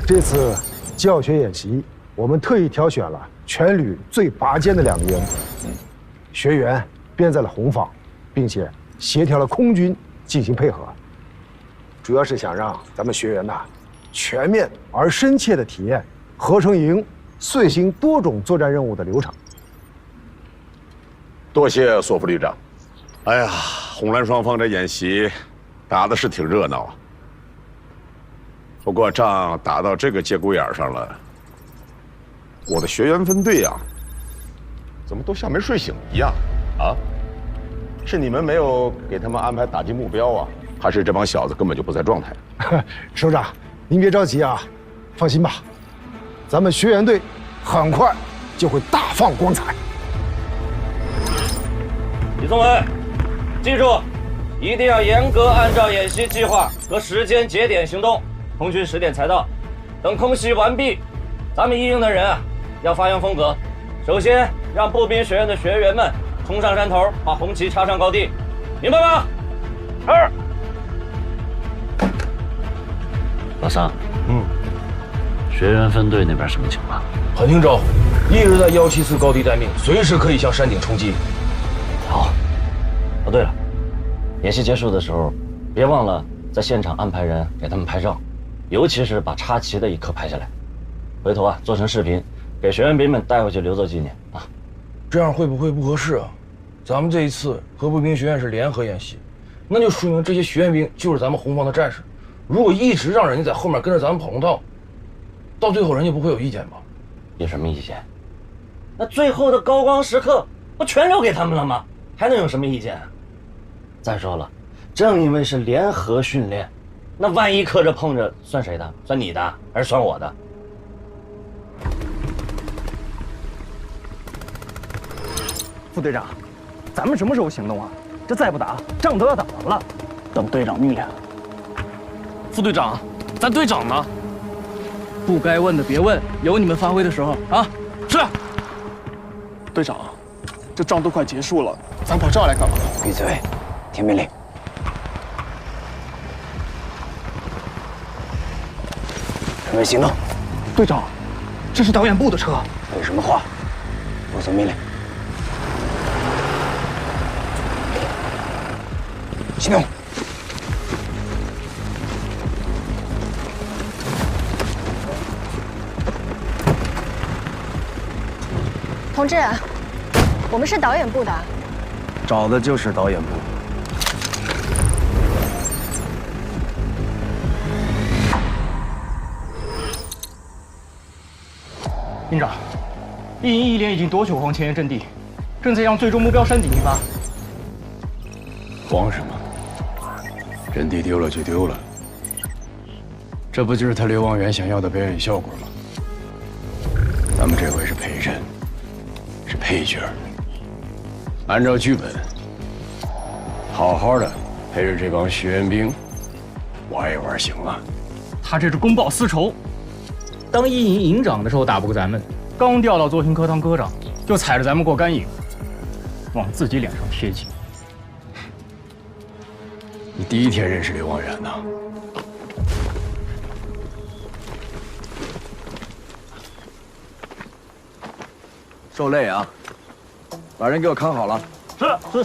这次教学演习，我们特意挑选了全旅最拔尖的2个员，学员编在了红方，并且协调了空军进行配合，主要是想让咱们学员呐全面而深切地体验合成营遂行多种作战任务的流程。多谢索副旅长。哎呀，红蓝双方这演习打的是挺热闹啊。不过仗打到这个节骨眼上了，我的学员分队啊，怎么都像没睡醒一样啊？是你们没有给他们安排打击目标啊，还是这帮小子根本就不在状态？首长，您别着急啊，放心吧，咱们学员队很快就会大放光彩。李宗伟，记住，一定要严格按照演习计划和时间节点行动。空军10点才到，等空袭完毕，咱们一营的人啊，要发扬风格。首先，让步兵学院的学员们冲上山头，把红旗插上高地，明白吗？是。老三，学员分队那边什么情况？韩厅长一直在174高地待命，随时可以向山顶冲击。好。哦，对了，演习结束的时候，别忘了在现场安排人给他们拍照。尤其是把插旗的一刻拍下来，回头啊做成视频，给学员兵们带回去留作纪念啊。这样会不会不合适啊？咱们这一次和步兵学院是联合演习，那就说明这些学员兵就是咱们红方的战士。如果一直让人家在后面跟着咱们跑龙套，到最后人家不会有意见吧？有什么意见？那最后的高光时刻不全留给他们了吗？还能有什么意见啊？再说了，正因为是联合训练。那万一磕着碰着，算谁的？算你的还是算我的？副队长，咱们什么时候行动啊？这再不打，仗都要打完了。等队长命令。副队长，咱队长呢？不该问的别问，有你们发挥的时候啊！是。队长，这仗都快结束了，咱跑这儿来干嘛？闭嘴，听命令。准备行动。队长，这是导演部的车。有什么话，我遵命令。行动。同志，我们是导演部的。找的就是导演部。营长，一营一连已经夺取黄前沿阵地，正在向最终目标山顶进发。慌什么？阵地丢了就丢了，这不就是他刘望元想要的表演效果吗？咱们这回是陪衬，是配角，按照剧本，好好的陪着这帮学员兵玩一玩，行吗？他这是公报私仇。当一营营长的时候打不过咱们，刚调到作训科当科长，就踩着咱们过干瘾，往自己脸上贴金。你第一天认识刘望元呢？受累啊！把人给我看好了。是。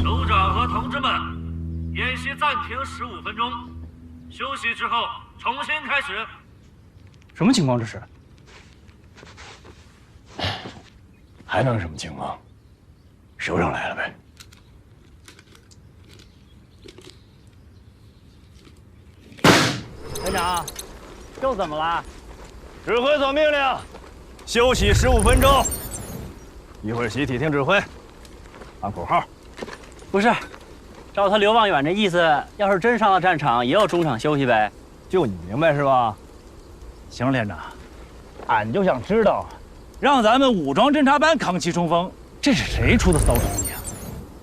首长和同志们，演习暂停15分钟，休息之后重新开始。什么情况这是？还能什么情况？首长来了呗。连长，又怎么了？指挥所命令，休息15分钟。一会儿集体听指挥，喊口号。不是，照他刘望远这意思，要是真上了战场，也要中场休息呗。就你明白是吧？行，连长，俺就想知道，让咱们武装侦察班扛旗冲锋，这是谁出的馊主意啊？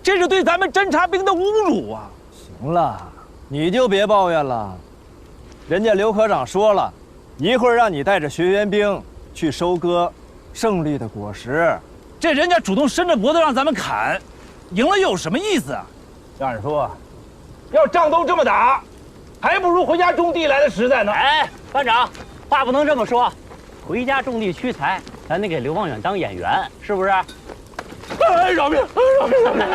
这是对咱们侦察兵的侮辱啊！行了，你就别抱怨了。人家刘科长说了，一会儿让你带着学员兵去收割胜利的果实。这人家主动伸着脖子让咱们砍，赢了又有什么意思啊？让人说，要仗都这么打，还不如回家种地来的实在呢。哎，班长，话不能这么说，回家种地屈才，咱得给刘望远当演员，是不是？哎，饶命！饶命！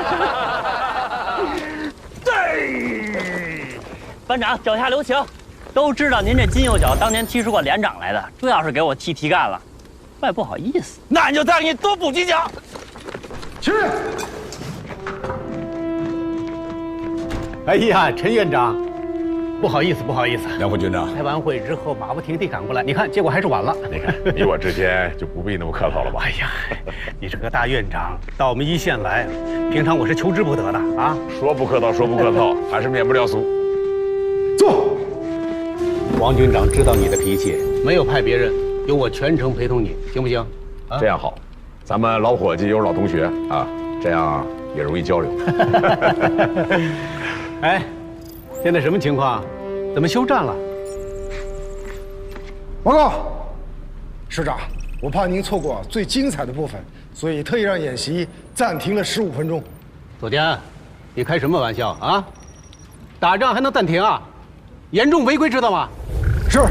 对，班长脚下留情，都知道您这金右脚当年踢出过连长来的，这要是给我踢干了，怪不好意思。那你就再给你多补几脚。去。哎呀，陈院长，不好意思，不好意思。梁副军长，开完会之后马不停蹄赶过来，你看，结果还是晚了。你看，你我之间就不必那么客套了吧？哎呀，你这个大院长到我们一线来，平常我是求之不得的啊。说不客套，说不客套，还是免不了俗。坐。王军长知道你的脾气，没有派别人，由我全程陪同你，行不行？啊、这样好，咱们老伙计又是老同学啊，这样也容易交流。哎，现在什么情况？怎么休战了？报告，师长，我怕您错过最精彩的部分，所以特意让演习暂停了15分钟。左监，你开什么玩笑啊？打仗还能暂停啊？严重违规，知道吗？是。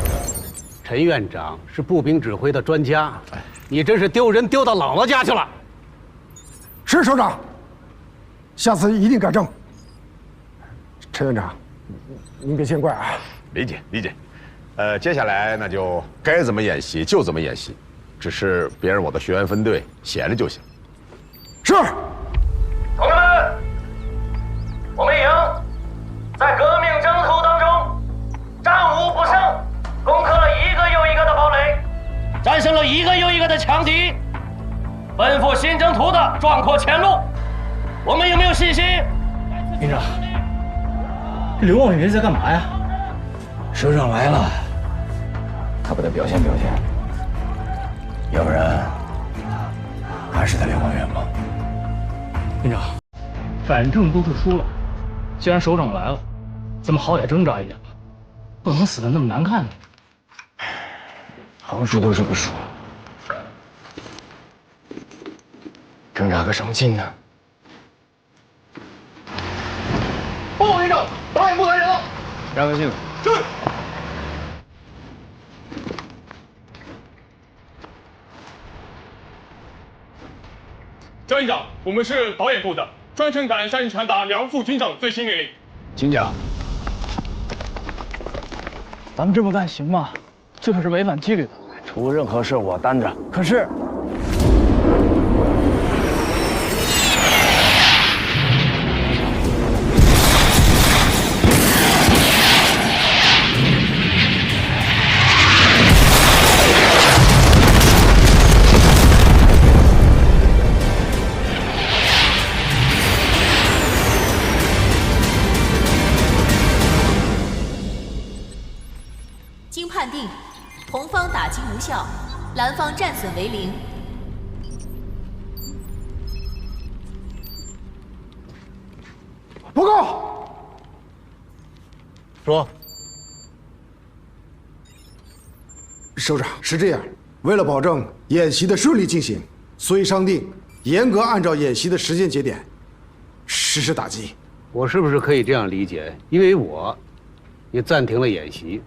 陈院长是步兵指挥的专家，你真是丢人丢到姥姥家去了。是首长，下次一定改正。陈院长，您别见怪啊。理解理解。接下来那就该怎么演习就怎么演习，只是别人我的学员分队闲着就行。是。同志们，我们营在革命征途当中战无不胜，攻克了一个又一个的堡垒，战胜了一个又一个的强敌，奔赴新征途的壮阔前路。我们有没有信心？营长，这刘望远在干嘛呀？首长来了，他不得表现表现，要不然还是他刘望远吗？营长，反正都是输了，既然首长来了，咱们好歹挣扎一点吧，不能死得那么难看呢。横竖都是个数，挣扎个什么劲呢？报告连长，导演部来人了。让他进来。是。张营长，我们是导演部的，专程赶上传达梁副军长最新命令。请讲。咱们这么干行吗？这可是违反纪律的。出任何事我担着。可是。经判定，红方打击无效，蓝方战损为0。报告。说。首长，是这样，为了保证演习的顺利进行，所以商定严格按照演习的时间节点实施打击。我是不是可以这样理解？因为也暂停了演习。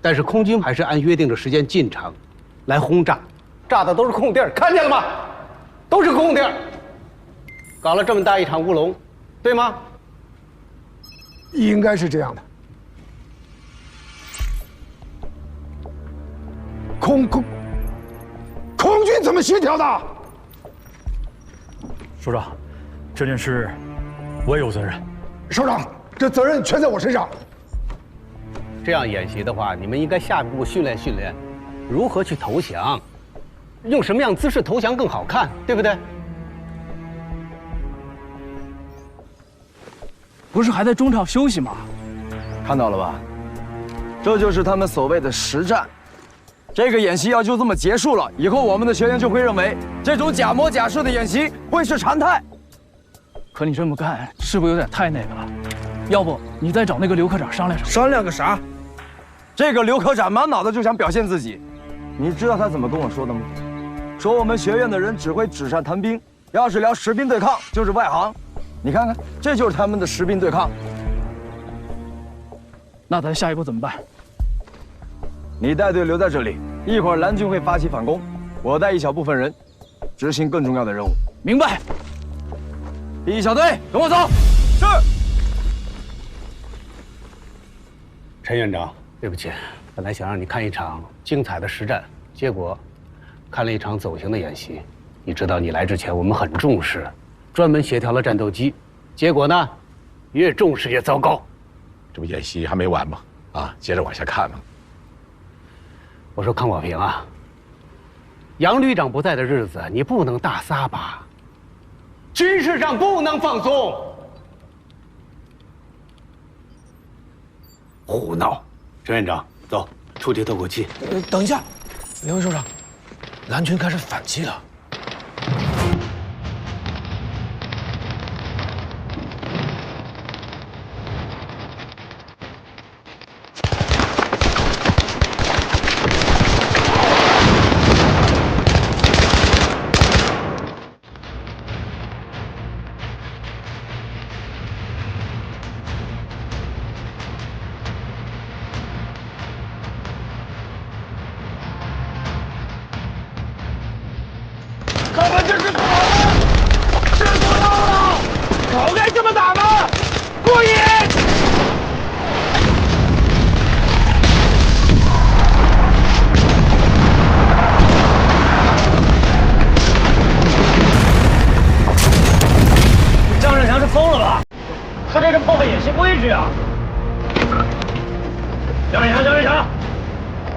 但是空军还是按约定的时间进场，来轰炸，炸的都是空地儿，看见了吗？都是空地儿，搞了这么大一场乌龙，对吗？应该是这样的。空军怎么协调的？首长，这件事我有责任。首长，这责任全在我身上。这样演习的话，你们应该下一步训练训练，如何去投降，用什么样姿势投降更好看，对不对？不是还在中场休息吗？看到了吧？这就是他们所谓的实战。这个演习要就这么结束了，以后我们的学员就会认为这种假模假式的演习会是常态。可你这么干是不是有点太那个了？要不你再找那个刘科长商量商量。商量个啥？这个刘科长满脑子就想表现自己，你知道他怎么跟我说的吗？说我们学院的人只会纸上谈兵，要是聊实兵对抗就是外行。你看看，这就是他们的实兵对抗。那咱下一步怎么办？你带队留在这里，一会儿蓝军会发起反攻，我带一小部分人执行更重要的任务。明白。第一小队，跟我走。是。陈院长，对不起，本来想让你看一场精彩的实战，结果看了一场走形的演习。你知道，你来之前我们很重视，专门协调了战斗机，结果呢，越重视越糟糕。这不演习还没完吗？啊，接着往下看嘛。我说康广平啊，杨旅长不在的日子，你不能大撒把，军事上不能放松。胡闹！陈院长，走，出去透口气。等一下，刘首长，蓝军开始反击了。他们这是错了，是错了，早该这么打吗？过瘾！张振强是疯了吧？他这是破坏演习规矩啊！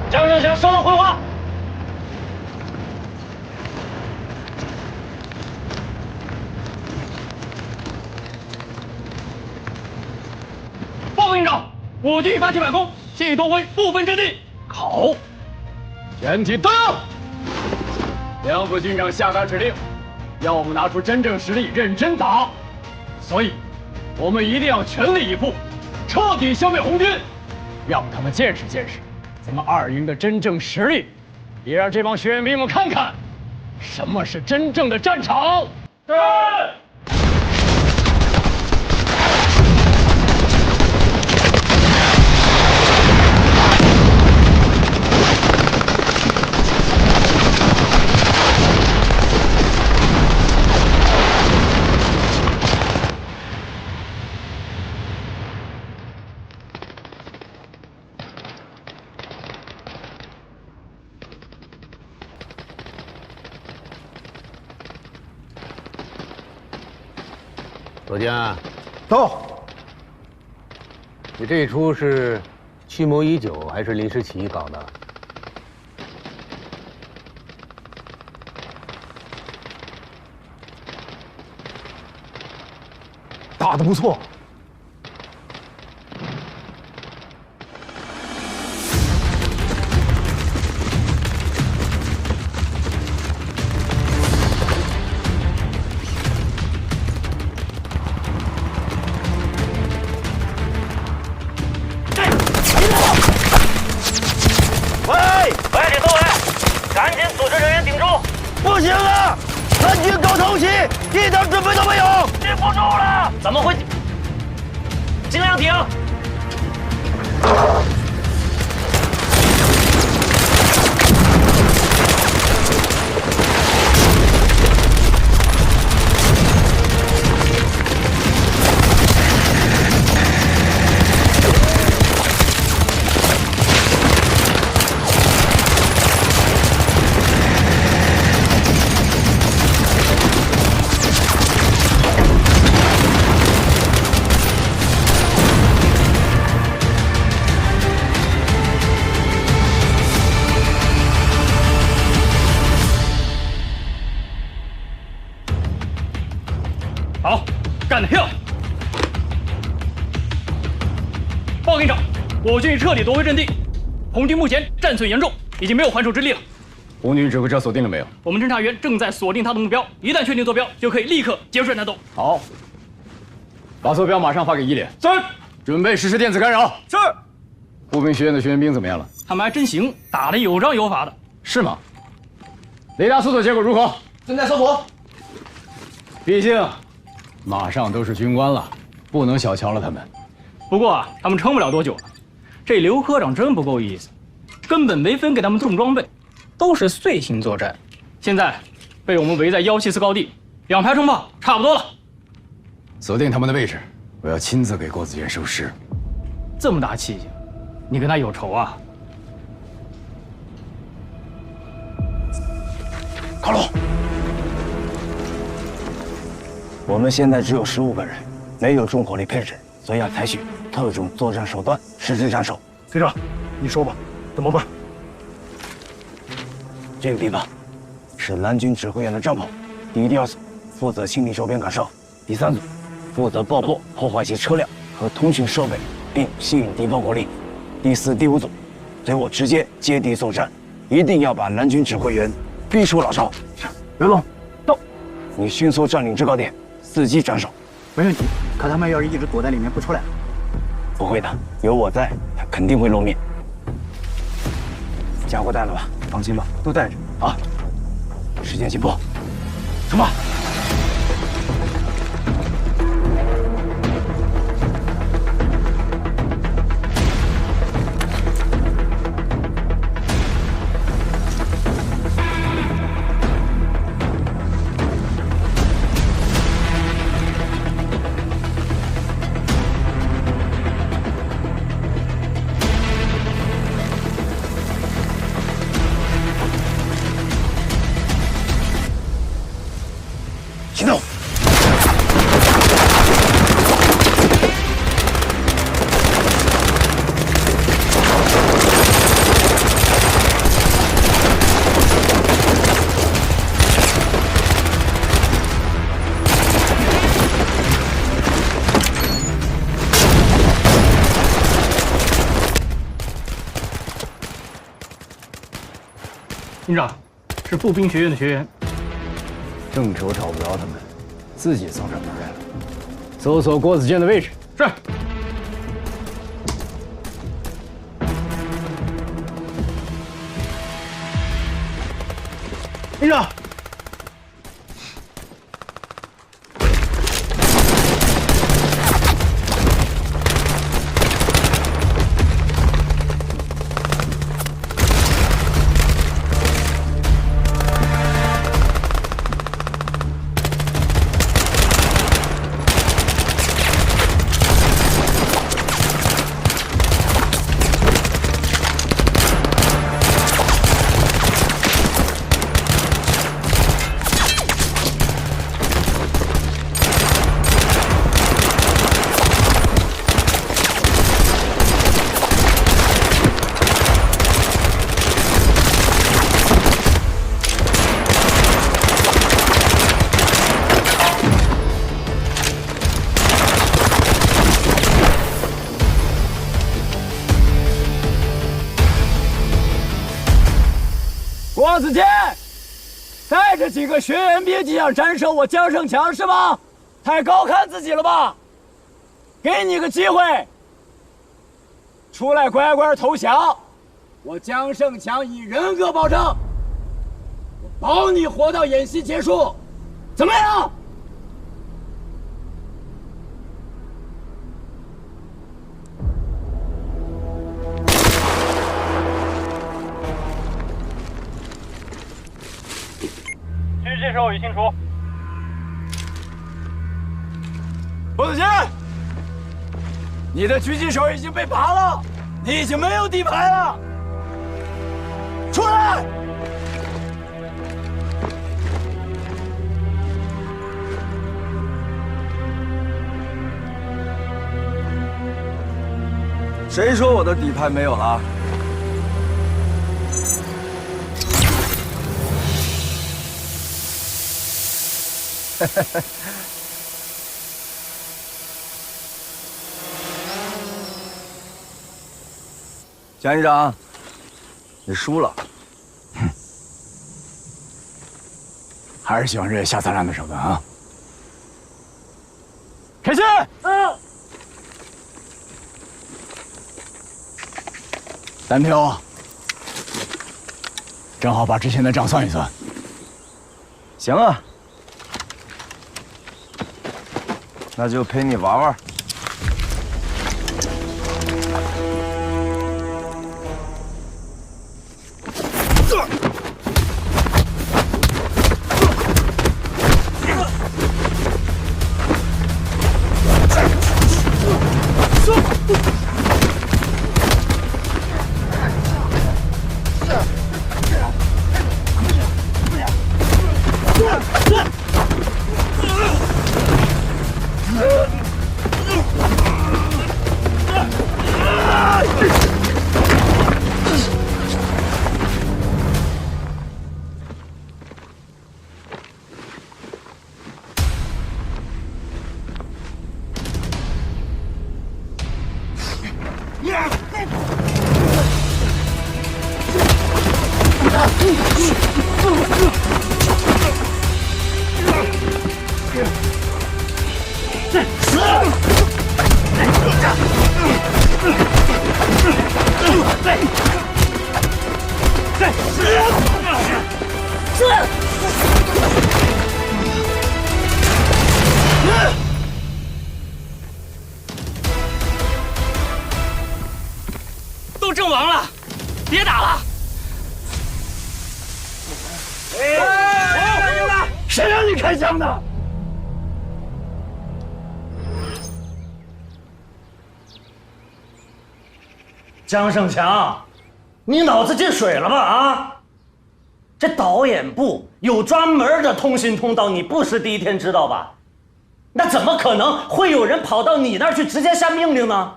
张振强，收到回话。报告营长，我军发起反攻，现已夺回部分阵地。好，全体登！梁副军长下达指令，要我们拿出真正实力，认真打。所以，我们一定要全力以赴，彻底消灭红军，让他们见识见识咱们2营的真正实力，也让这帮学员兵们看看什么是真正的战场。是。左江，到。你这一出是蓄谋已久，还是临时起意搞的？打得不错。不行啊！蓝军搞偷袭，一点准备都没有，顶不住了！怎么会？尽量挺。好，干得漂亮！报告营长，我军已彻底夺回阵地，红军目前战损严重，已经没有还手之力了。红军指挥车锁定了没有？我们侦察员正在锁定他的目标，一旦确定坐标，就可以立刻结束战斗。好，把坐标马上发给1连。是。准备实施电子干扰。是。步兵学院的学员兵怎么样了？他们还真行，打得有章有法的。是吗？雷达搜索结果如何？正在搜索。毕竟，马上都是军官了，不能小瞧了他们。不过啊，他们撑不了多久了。这刘科长真不够意思，根本没分给他们重装备，都是碎型作战。现在被我们围在174高地，2排冲炮差不多了。锁定他们的位置，我要亲自给郭子健收尸。这么大气性，你跟他有仇啊？靠拢！我们现在只有15个人，没有重火力配置，所以要采取特种作战手段实施斩首。队长，你说吧，怎么办？这个地方是蓝军指挥员的帐篷，第1、第2组负责清理周边岗哨，第3组负责爆破破坏其车辆和通讯设备，并吸引敌方火力，第4、第5组随我直接接地作战，一定要把蓝军指挥员逼出老巢。袁龙，到！你迅速占领制高点，伺机斩首。没问题。可他们要是一直躲在里面不出来，不会的，有我在，他肯定会露面。家伙带了吧？放心吧，都带着。啊，时间紧迫，出发！行动！营长，是步兵学院的学员。正愁找不着他们，自己送上门来了。搜索郭子健的位置。是。营长。郭子健带着几个学员兵就想斩首我江胜强是吗？太高看自己了吧？给你个机会，出来乖乖投降，我江胜强以人格保证，我保你活到演习结束，怎么样？狙击手已清除。郭子健，你的狙击手已经被拔了，你已经没有底牌了，出来！谁说我的底牌没有了？蒋营长，你输了。还是希望这些下三滥的手段啊！开枪！单挑，正好把之前的账算一算。行啊，那就陪你玩玩。都阵亡了，别打了！谁让你开枪的？江胜强，你脑子进水了吧？啊！这导演部有专门的通信通道，你不是第一天知道吧？那怎么可能会有人跑到你那儿去直接下命令呢？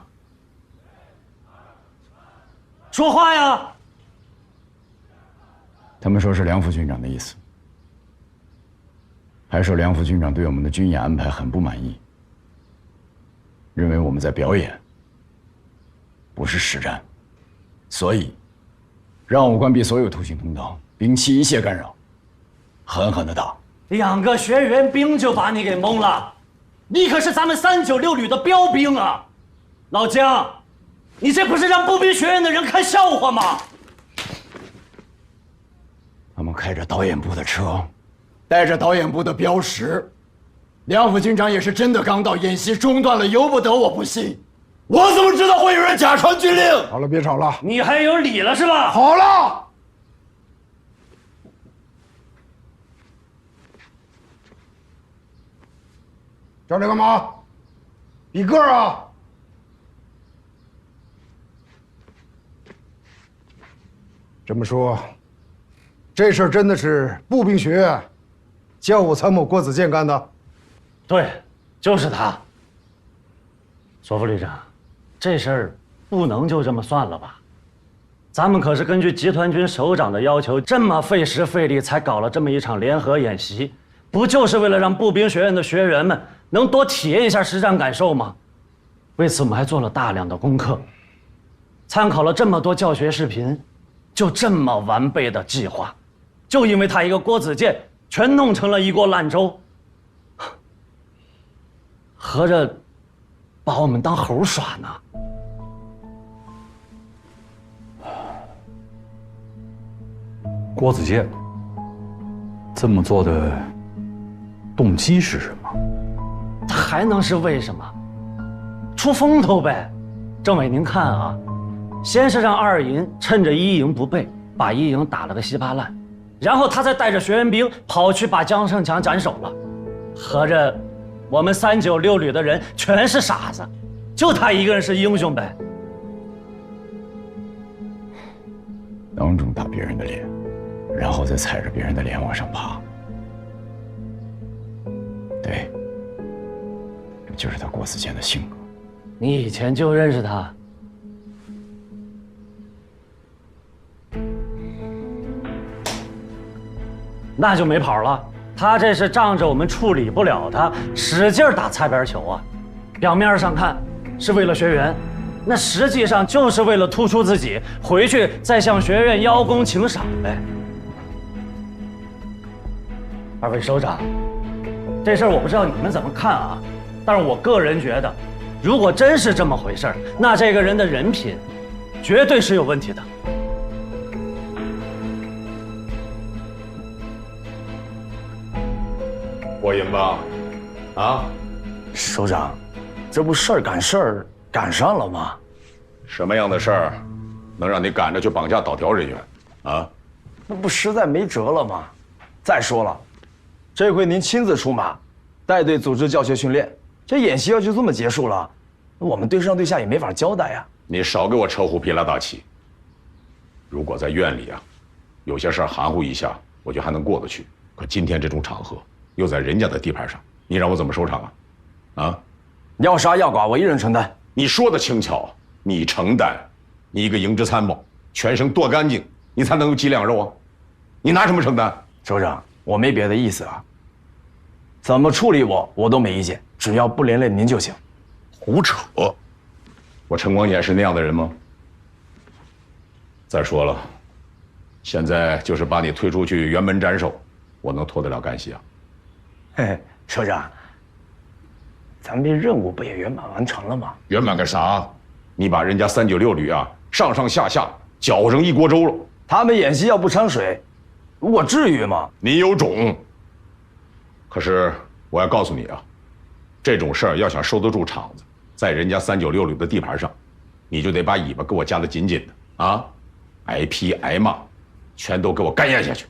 说话呀！他们说是梁副军长的意思，还说梁副军长对我们的军演安排很不满意，认为我们在表演，不是实战，所以让我关闭所有通信通道，摒弃一切干扰，狠狠的打。2个学员兵就把你给蒙了，你可是咱们396旅的标兵啊！老姜，你这不是让步兵学院的人看笑话吗？他们开着导演部的车，带着导演部的标识，梁副军长也是真的刚到，演习中断了，由不得我不信。我怎么知道会有人假传军令？好了，别吵了。你还有理了是吧？好了。叫这干嘛？比个儿啊！这么说，这事儿真的是步兵学院教务参谋郭子健干的？对，就是他。索副旅长，这事儿不能就这么算了吧？咱们可是根据集团军首长的要求，这么费时费力才搞了这么一场联合演习，不就是为了让步兵学院的学员们能多体验一下实战感受吗？为此，我们还做了大量的功课，参考了这么多教学视频，就这么完备的计划，就因为他一个郭子健，全弄成了一锅烂粥。合着把我们当猴耍呢？郭子健这么做的动机是什么？他还能是为什么？出风头呗。政委您看啊，先是让2营趁着1营不备，把1营打了个稀巴烂，然后他再带着学员兵跑去把江胜强斩首了。合着我们396旅的人全是傻子，就他一个人是英雄呗。当众打别人的脸，然后再踩着别人的脸往上爬。对，这就是他郭子健的性格。你以前就认识他？那就没跑了。他这是仗着我们处理不了他，使劲打擦边球啊！表面上看是为了学员，那实际上就是为了突出自己，回去再向学院邀功请赏呗。2位首长，这事儿我不知道你们怎么看啊，但是我个人觉得，如果真是这么回事儿，那这个人的人品绝对是有问题的。过瘾吧？啊，首长，这不事儿赶事儿赶上了吗？什么样的事儿能让你赶着去绑架倒条人员？啊，那不实在没辙了吗？再说了，这回您亲自出马，带队组织教学训练，这演习要就这么结束了，我们对上对下也没法交代呀。你少给我扯虎皮拉大旗。如果在院里啊，有些事儿含糊一下，我觉得还能过得去。可今天这种场合，又在人家的地盘上，你让我怎么收场啊？啊，要杀要剐，我一人承担。你说的轻巧，你承担，你一个营支参谋，全身剁干净，你才能有几两肉啊？你拿什么承担？首长，我没别的意思啊。怎么处理我都没意见，只要不连累您就行。胡扯！我陈光衍是那样的人吗？再说了，现在就是把你推出去辕门斩首，我能脱得了干系啊？嘿嘿，首长，咱们这任务不也圆满完成了吗？圆满个啥？你把人家396旅啊上上下下搅成一锅粥了。他们演习要不掺水，我至于吗？你有种！可是我要告诉你啊，这种事儿要想收得住场子，在人家396旅的地盘上，你就得把尾巴给我夹得紧紧的啊！挨批挨骂，全都给我干咽下去。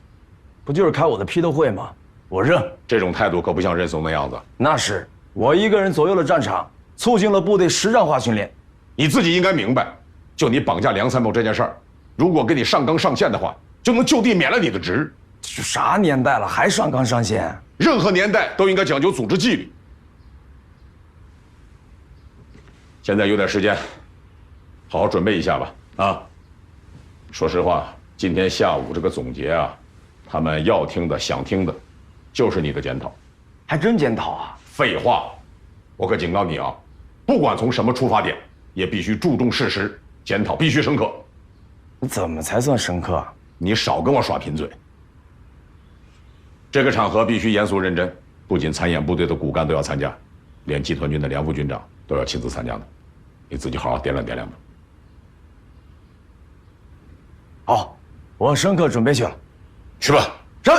不就是开我的批斗会吗？我认。这种态度可不像认怂的样子。那是我一个人左右了战场，促进了部队实战化训练。你自己应该明白，就你绑架梁参谋这件事儿，如果给你上纲上线的话，就能就地免了你的职。这啥年代了，还上纲上线？任何年代都应该讲究组织纪律。现在有点时间，好好准备一下吧。啊，说实话，今天下午这个总结啊，他们要听的、想听的，就是你的检讨。还真检讨啊？废话，我可警告你啊，不管从什么出发点，也必须注重事实，检讨必须深刻。你怎么才算深刻啊？你少跟我耍贫嘴。这个场合必须严肃认真，不仅参演部队的骨干都要参加，连集团军的梁副军长都要亲自参加的。你自己好好掂量掂量吧。好，我深刻准备去了。去吧。是。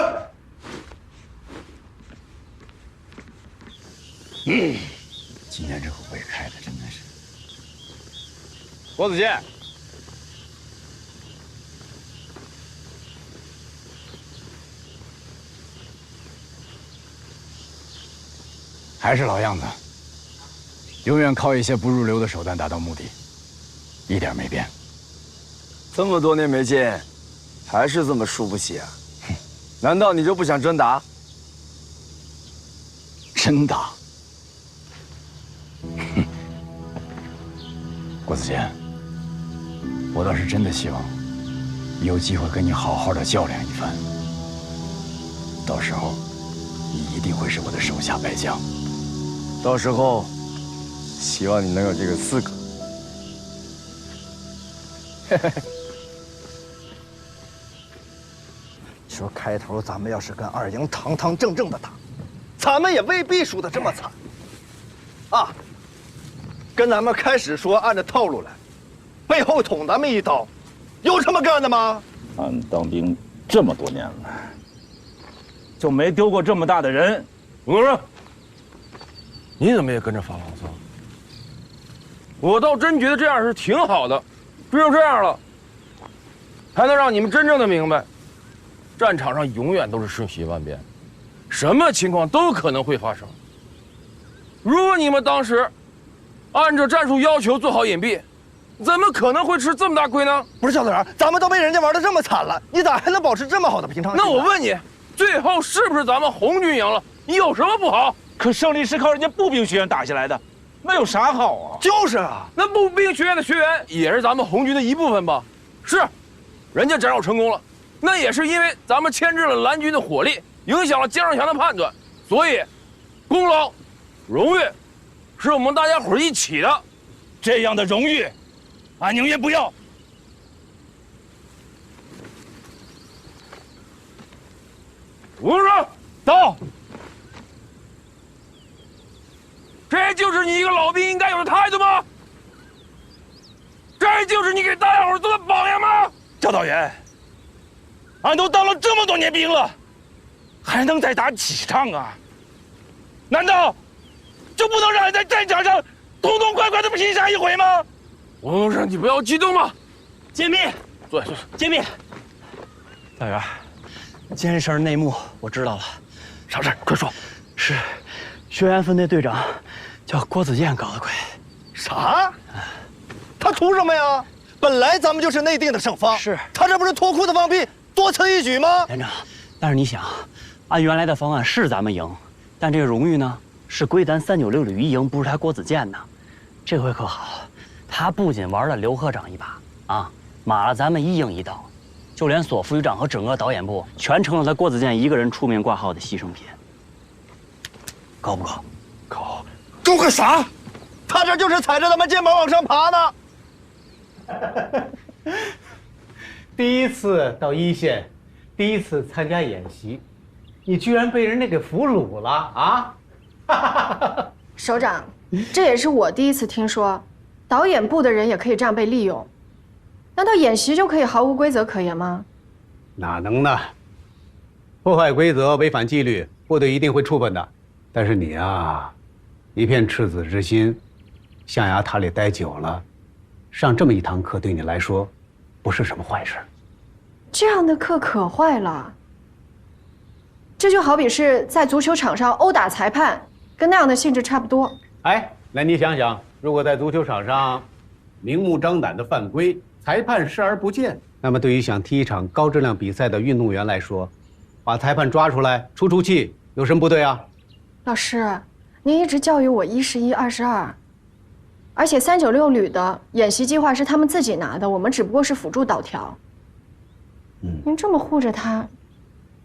今天这个会开的真的是。郭子健，还是老样子，永远靠一些不入流的手段达到目的，一点没变。这么多年没见，还是这么输不起啊？难道你就不想真打？真打？郭子健，我倒是真的希望有机会跟你好好的较量一番。到时候，你一定会是我的手下败将。到时候，希望你能有这个资格。说开头咱们要是跟二营堂堂正正的打，咱们也未必输得这么惨。啊，跟咱们开始说按照套路来，背后捅咱们一刀，有这么干的吗？俺当兵这么多年了，就没丢过这么大的人。吴东升，你怎么也跟着发牢骚？我倒真觉得这样是挺好的，只有这样了，才能让你们真正的明白，战场上永远都是瞬息万变，什么情况都可能会发生。如果你们当时按照战术要求做好隐蔽，怎么可能会吃这么大亏呢？不是教导员，咱们都被人家玩得这么惨了，你咋还能保持这么好的平常心？那我问你，最后是不是咱们红军赢了？你有什么不好？可胜利是靠人家步兵学院打下来的，那有啥好啊？就是啊，那步兵学院的学员也是咱们红军的一部分吧？是，人家斩首成功了，那也是因为咱们牵制了蓝军的火力，影响了江上强的判断，所以功劳、荣誉是我们大家伙一起的。这样的荣誉，俺宁愿不要。吴东升，到。这就是你一个老兵应该有的态度吗？站还就是你给大家伙做的榜样吗？教导员，俺都当了这么多年兵了，还能再打几仗啊？难道就不能让俺在战场上痛痛快快的拼杀一回吗？我让你不要激动嘛。揭秘，坐。揭秘。大员，今天这事儿内幕我知道了。啥事儿？快说。是学员分队队长叫郭子健搞的鬼。啥？他图什么呀？本来咱们就是内定的胜方，是他这不是脱裤子放屁，多此一举吗？连长，但是你想，按原来的方案是咱们赢，但这个荣誉呢是归咱396旅一营，不是他郭子健的。这回可好，他不仅玩了刘科长一把啊，码了咱们一营一道，就连索副旅长和整个导演部全成了他郭子健一个人出面挂号的牺牲品。高不高？高。高个啥？他这就是踩着咱们肩膀往上爬呢。第一次到一线，第一次参加演习，你居然被人家给俘虏了啊！首长，这也是我第一次听说，导演部的人也可以这样被利用。难道演习就可以毫无规则可言吗？哪能呢？破坏规则、违反纪律，部队一定会处分的。但是你啊，一片赤子之心，象牙塔里待久了，上这么一堂课对你来说，不是什么坏事。这样的课可坏了。这就好比是在足球场上殴打裁判，跟那样的性质差不多。哎，那你想想，如果在足球场上明目张胆的犯规，裁判视而不见，那么对于想踢一场高质量比赛的运动员来说，把裁判抓出来出气，有什么不对啊？老师，您一直教育我1是1，2是2，而且396旅的演习计划是他们自己拿的，我们只不过是辅助导条。您这么护着他，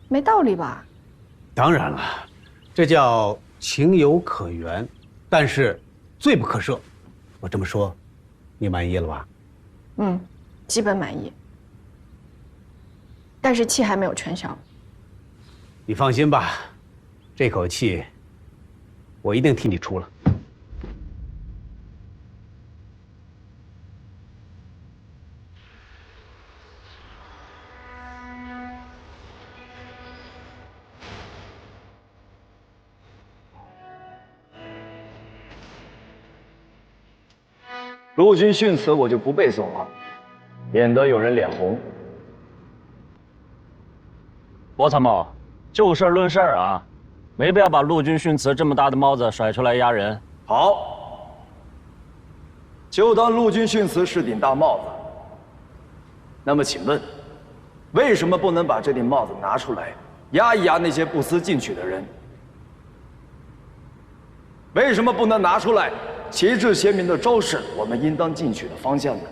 没道理吧？当然了，这叫情有可原，但是罪不可赦。我这么说，你满意了吧？基本满意，但是气还没有全消。你放心吧，这口气我一定替你出了。陆军训词我就不背诵了，免得有人脸红。郭参谋，就事论事啊，没必要把陆军训词这么大的帽子甩出来压人。好，就当陆军训词是顶大帽子。那么请问，为什么不能把这顶帽子拿出来压一压那些不思进取的人？为什么不能拿出来旗帜鲜明地昭示我们应当进取的方向呢？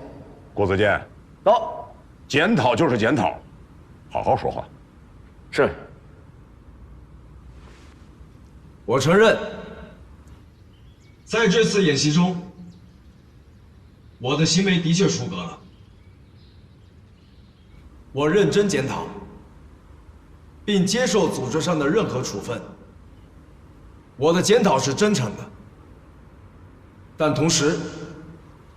郭子健，到，检讨就是检讨，好好说话。是。我承认，在这次演习中，我的行为的确出格了。我认真检讨，并接受组织上的任何处分。我的检讨是真诚的，但同时，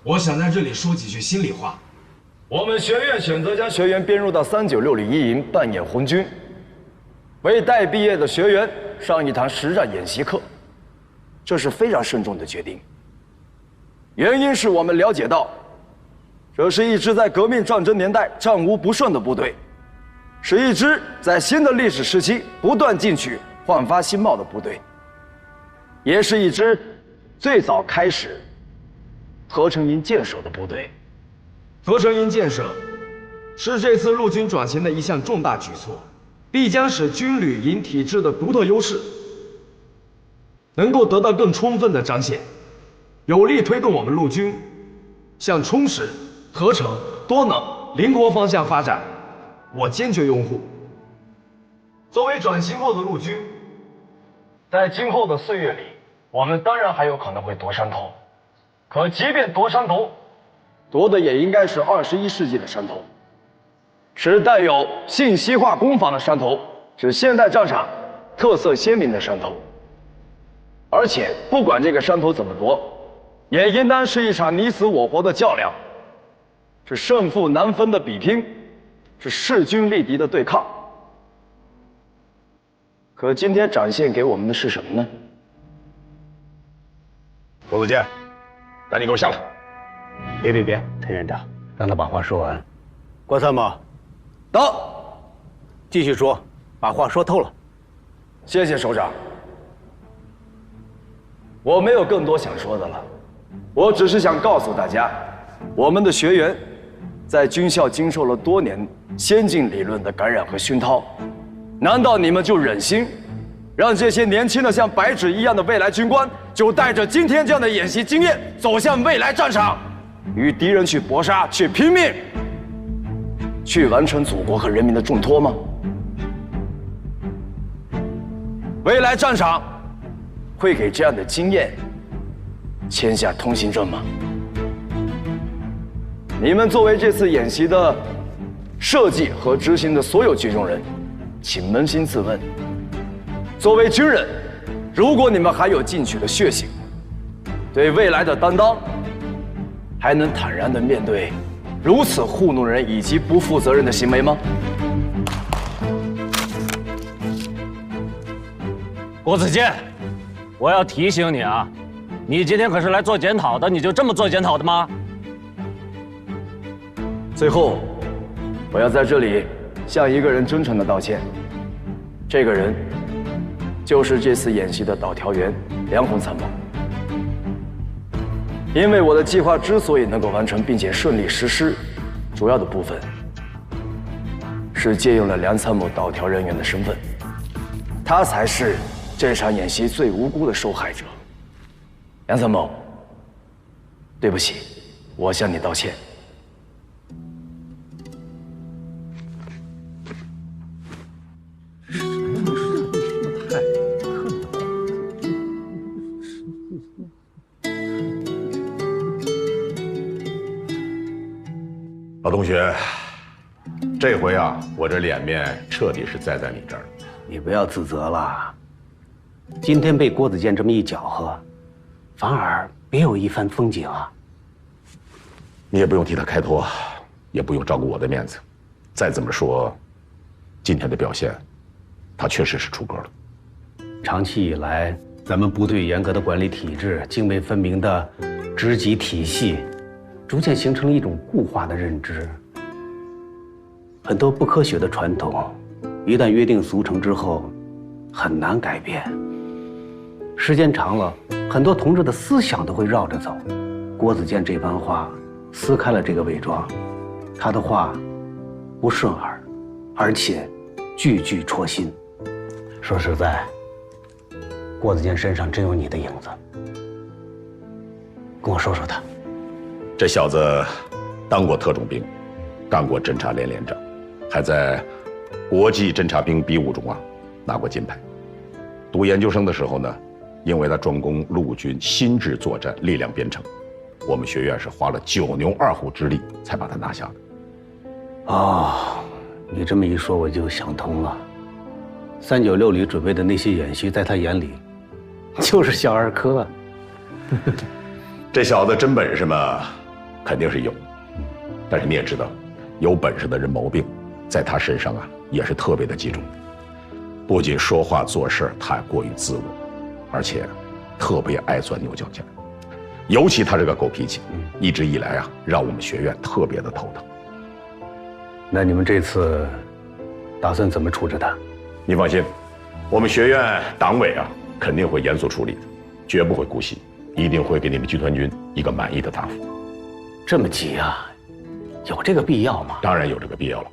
我想在这里说几句心里话。我们学院选择将学员编入到396旅一营扮演红军，为待毕业的学员上一堂实战演习课，这是非常慎重的决定。原因是我们了解到，这是一支在革命战争年代战无不胜的部队，是一支在新的历史时期不断进取、焕发新貌的部队，也是一支最早开始合成营建设的部队。合成营建设是这次陆军转型的一项重大举措，必将使军旅营体制的独特优势能够得到更充分的彰显，有力推动我们陆军向充实、合成、多能、灵活方向发展。我坚决拥护。作为转型后的陆军，在今后的岁月里，我们当然还有可能会夺山头，可即便夺山头，夺的也应该是21世纪的山头，是带有信息化攻防的山头，是现代战场特色鲜明的山头。而且不管这个山头怎么夺，也应当是一场你死我活的较量，是胜负难分的比拼，是势均力敌的对抗。可今天展现给我们的是什么呢？郭子健，赶紧给我下来！别，陈院长，让他把话说完。郭参谋，到，继续说，把话说透了。谢谢首长。我没有更多想说的了，我只是想告诉大家，我们的学员在军校经受了多年先进理论的感染和熏陶，难道你们就忍心让这些年轻的像白纸一样的未来军官，就带着今天这样的演习经验，走向未来战场，与敌人去搏杀，去拼命，去完成祖国和人民的重托吗？未来战场会给这样的经验签下通行证吗？你们作为这次演习的设计和执行的所有剧中人，请扪心自问，作为军人，如果你们还有进取的血性，对未来的担当，还能坦然地面对如此糊弄人以及不负责任的行为吗？郭子健，我要提醒你啊，你今天可是来做检讨的，你就这么做检讨的吗？最后，我要在这里向一个人真诚地道歉，这个人就是这次演习的导调员梁鸿参谋。因为我的计划之所以能够完成并且顺利实施，主要的部分是借用了梁参谋导调人员的身份，他才是这场演习最无辜的受害者。梁参谋，对不起，我向你道歉。老同学，这回啊，我这脸面彻底是栽在你这儿。你不要自责了。今天被郭子健这么一搅和，反而别有一番风景啊。你也不用替他开脱，也不用照顾我的面子。再怎么说，今天的表现，他确实是出格了。长期以来，咱们部队严格的管理体制、泾渭分明的职级体系，逐渐形成了一种固化的认知。很多不科学的传统，一旦约定俗成之后，很难改变。时间长了，很多同志的思想都会绕着走。郭子健这番话撕开了这个伪装，他的话不顺耳，而且句句戳心。说实在，郭子健身上真有你的影子。跟我说说他。这小子当过特种兵，干过侦察连连长，还在国际侦察兵比武中拿过金牌。读研究生的时候呢，因为他专攻陆军新制作战力量编程，我们学院是花了9牛2虎之力才把他拿下的。哦，你这么一说我就想通了。396旅准备的那些演习，在他眼里就是小儿科。这小子真本事嘛，肯定是有，但是你也知道，有本事的人毛病，在他身上也是特别的集中。不仅说话做事太过于自我，而且特别爱钻牛角尖。尤其他这个狗脾气，一直以来让我们学院特别的头疼。那你们这次打算怎么处置他？你放心，我们学院党委肯定会严肃处理的，绝不会姑息，一定会给你们军团军一个满意的答复。这么急啊？有这个必要吗？当然有这个必要了。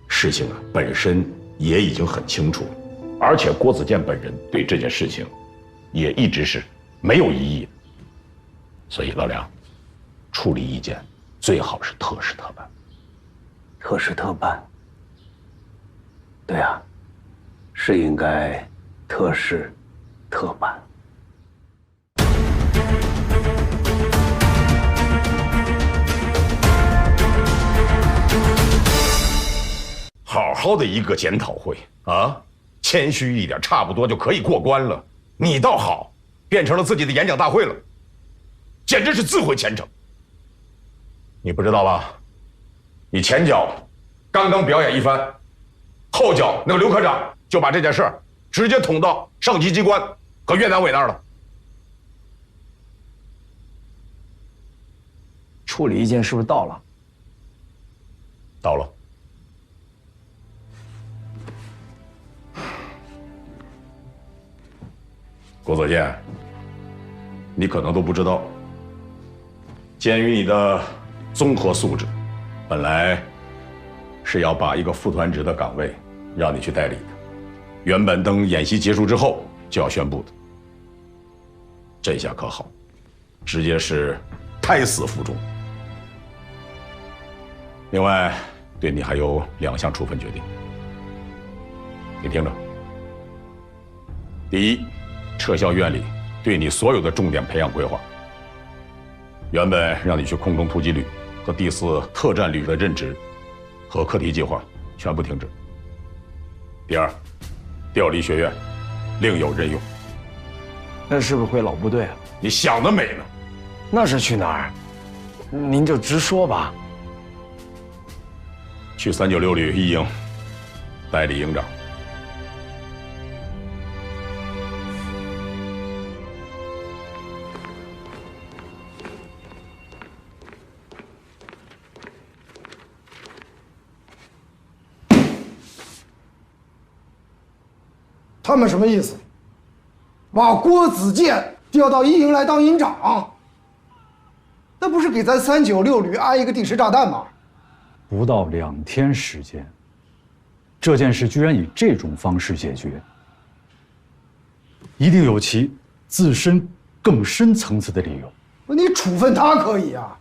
事情本身也已经很清楚了，而且郭子健本人对这件事情也一直是没有异议的。所以老梁，处理意见最好是特事特办。特事特办。对啊，是应该特事特办。好好的一个检讨会谦虚一点，差不多就可以过关了。你倒好，变成了自己的演讲大会了，简直是自毁前程。你不知道吧？你前脚刚刚表演一番，后脚那个刘科长就把这件事儿直接捅到上级机关和越南委那儿了。处理意见是不是到了？到了。郭泽健，你可能都不知道，鉴于你的综合素质，本来是要把一个副团职的岗位让你去代理的，原本等演习结束之后就要宣布的。这下可好，直接是胎死腹中。另外，对你还有2项处分决定，你听着。第一，撤销院里对你所有的重点培养规划，原本让你去空中突击旅和第4特战旅的任职和课题计划全部停止。第二，调离学院，另有任用。那是不是回老部队啊？你想得美呢！那是去哪儿？您就直说吧。去396旅一营代理营长。他们什么意思？把郭子健调到一营来当营长，那不是给咱396旅安一个定时炸弹吗？不到2天时间，这件事居然以这种方式解决，一定有其自身更深层次的理由。你处分他可以啊，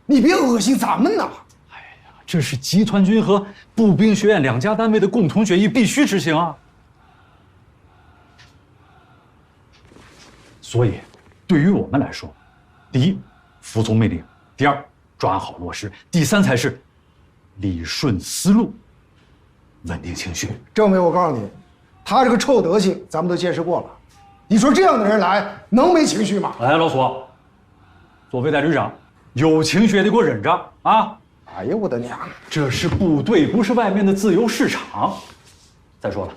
你别恶心咱们呐！哎呀，这是集团军和步兵学院2家单位的共同决议，必须执行啊！所以，对于我们来说，第一，服从命令；第二，抓好落实；第三才是理顺思路，稳定情绪。政委，我告诉你，他这个臭德行，咱们都见识过了。你说这样的人来，能没情绪吗？哎，老苏，作为代旅长，有情绪也得给我忍着啊！哎呀，我的娘！这是部队，不是外面的自由市场。再说了，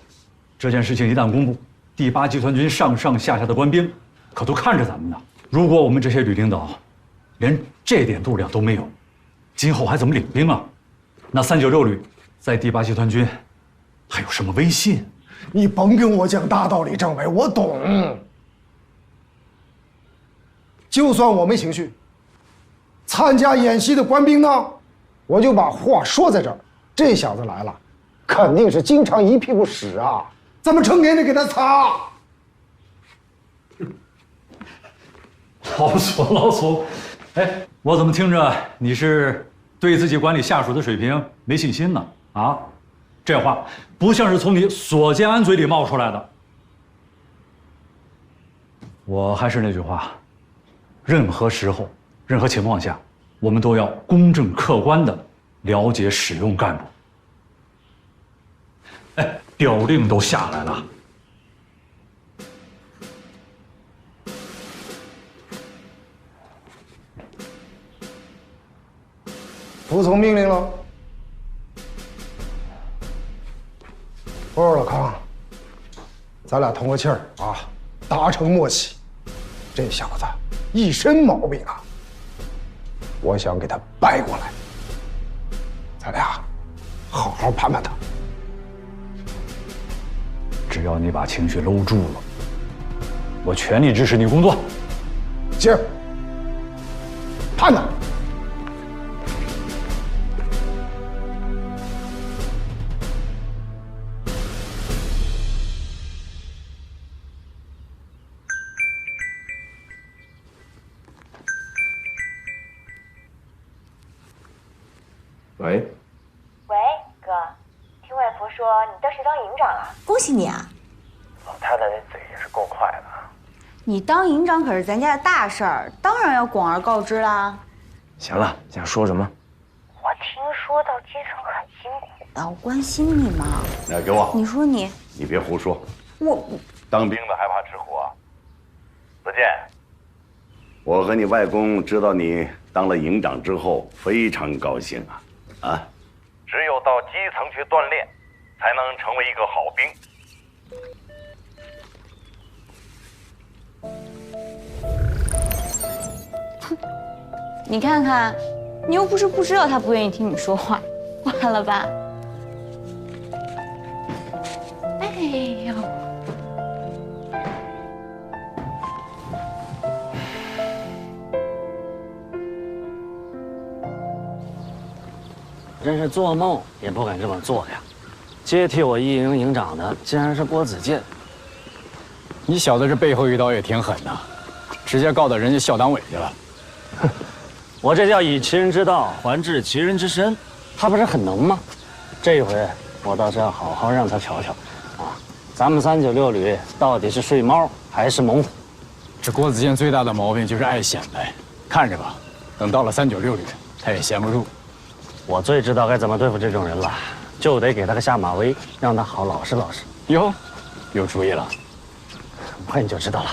这件事情一旦公布，第8集团军上上下下的官兵可都看着咱们呢。如果我们这些旅领导连这点度量都没有，今后还怎么领兵啊？那396旅在第8集团军还有什么威信？你甭跟我讲大道理，政委，我懂。就算我没情绪，参加演习的官兵呢，我就把话说在这儿。这小子来了，肯定是经常一屁股屎啊，咱们成天得给他擦。老苏，哎，我怎么听着你是对自己管理下属的水平没信心呢？啊，这话不像是从你索建安嘴里冒出来的。我还是那句话，任何时候、任何情况下，我们都要公正客观地了解使用干部。哎，表令都下来了。服从命令了。波尔老康，咱俩通个气儿啊，达成默契。这小子一身毛病啊，我想给他掰过来，咱俩好好盘盘他。只要你把情绪搂住了，我全力支持你工作。行，判他。喂，哥，听外婆说你倒是当营长了，恭喜你啊！老太太那嘴也是够快的。你当营长可是咱家的大事儿，当然要广而告之啦。行了，想说什么？我听说到基层很辛苦的，我关心你嘛。来，给我。你说你别胡说。我当兵的还怕吃苦啊？子健，我和你外公知道你当了营长之后，非常高兴啊！啊，只有到基层去锻炼，才能成为一个好兵。你看看，你又不是不知道他不愿意听你说话，完了吧？哎呦，真是做梦也不敢这么做呀！接替我一营营长的竟然是郭子健。你小子这背后一刀也挺狠的，直接告到人家校党委去了。哼，我这叫以其人之道还治其人之身，他不是很能吗？这回我倒是要好好让他瞧瞧，啊，咱们396旅到底是睡猫还是猛虎？这郭子健最大的毛病就是爱显摆，看着吧，等到了396旅，他也闲不住。我最知道该怎么对付这种人了，就得给他个下马威，让他好老实老实。哟，有主意了，很快你就知道了。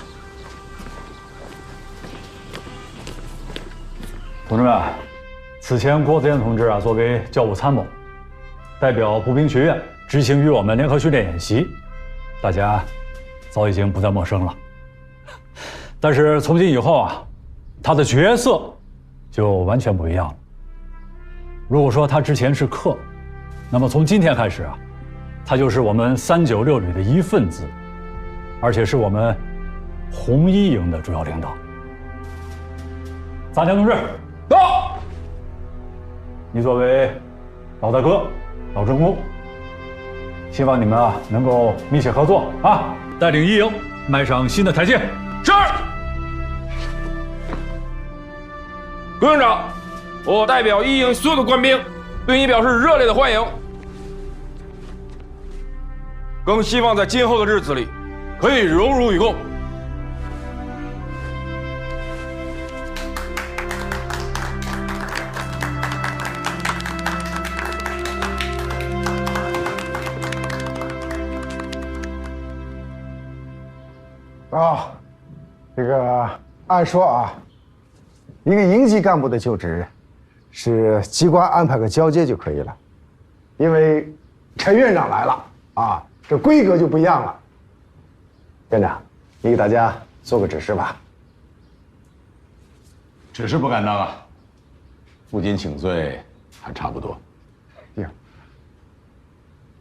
同志们，此前郭子健同志啊，作为教务参谋，代表步兵学院执行与我们联合训练演习，大家早已经不再陌生了。但是从今以后啊，他的角色就完全不一样了。如果说他之前是客，那么从今天开始啊，他就是我们396旅的一份子，而且是我们红一营的主要领导。杂强同志，到！你作为老大哥、老政工，希望你们啊能够密切合作啊，带领一营迈上新的台阶。是。郭营长，我代表一营所有的官兵，对你表示热烈的欢迎。更希望在今后的日子里，可以荣辱与共。啊，这个按说啊，一个营级干部的就职，是机关安排个交接就可以了，因为陈院长来了啊，这规格就不一样了。院长，你给大家做个指示吧。指示不敢当啊，负荆请罪还差不多。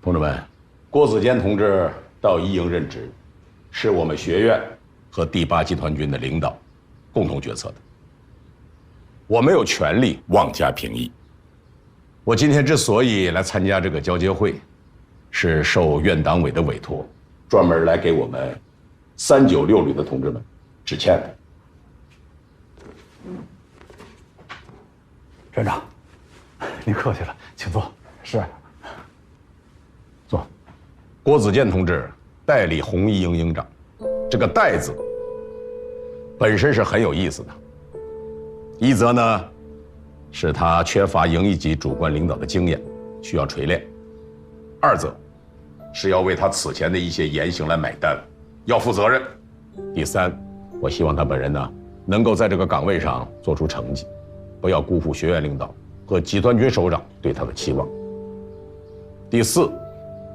同志们，郭子健同志到一营任职，是我们学院和第8集团军的领导共同决策的。我没有权利妄加评议。我今天之所以来参加这个交接会，是受院党委的委托，专门来给我们396旅的同志们致歉的。院长，您客气了，请坐。是。坐。郭子健同志代理红一营营长，这个“代”字本身是很有意思的。一则呢，是他缺乏营一级主官领导的经验，需要锤炼；二则是要为他此前的一些言行来买单，要负责任；第三，我希望他本人呢，能够在这个岗位上做出成绩，不要辜负学院领导和集团军首长对他的期望。第四，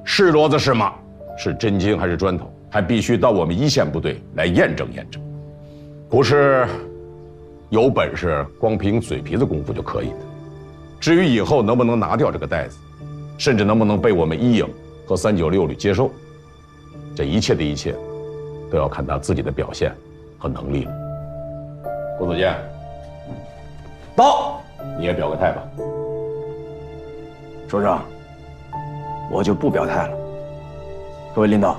是骡子是马，是真金还是砖头，还必须到我们一线部队来验证验证，不是有本事光凭嘴皮子功夫就可以的。至于以后能不能拿掉这个袋子，甚至能不能被我们一营和396旅接受，这一切的一切，都要看他自己的表现和能力了。郭子健，到，你也表个态吧。首长，我就不表态了。各位领导，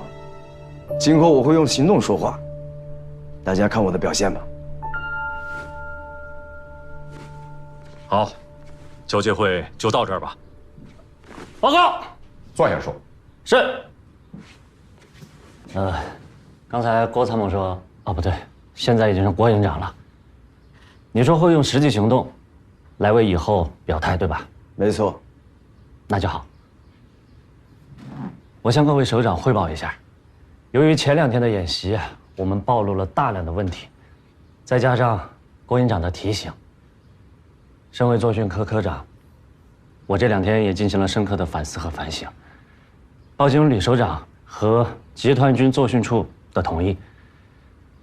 今后我会用行动说话，大家看我的表现吧。好，交接会就到这儿吧。报告，坐下说。是。刚才郭参谋说，哦不对，现在已经是郭营长了。你说会用实际行动来为以后表态，对吧？没错。那就好。我向各位首长汇报一下，由于前2天的演习，我们暴露了大量的问题，再加上郭营长的提醒，身为作训科科长，我这2天也进行了深刻的反思和反省。报经吕首长和集团军作训处的同意，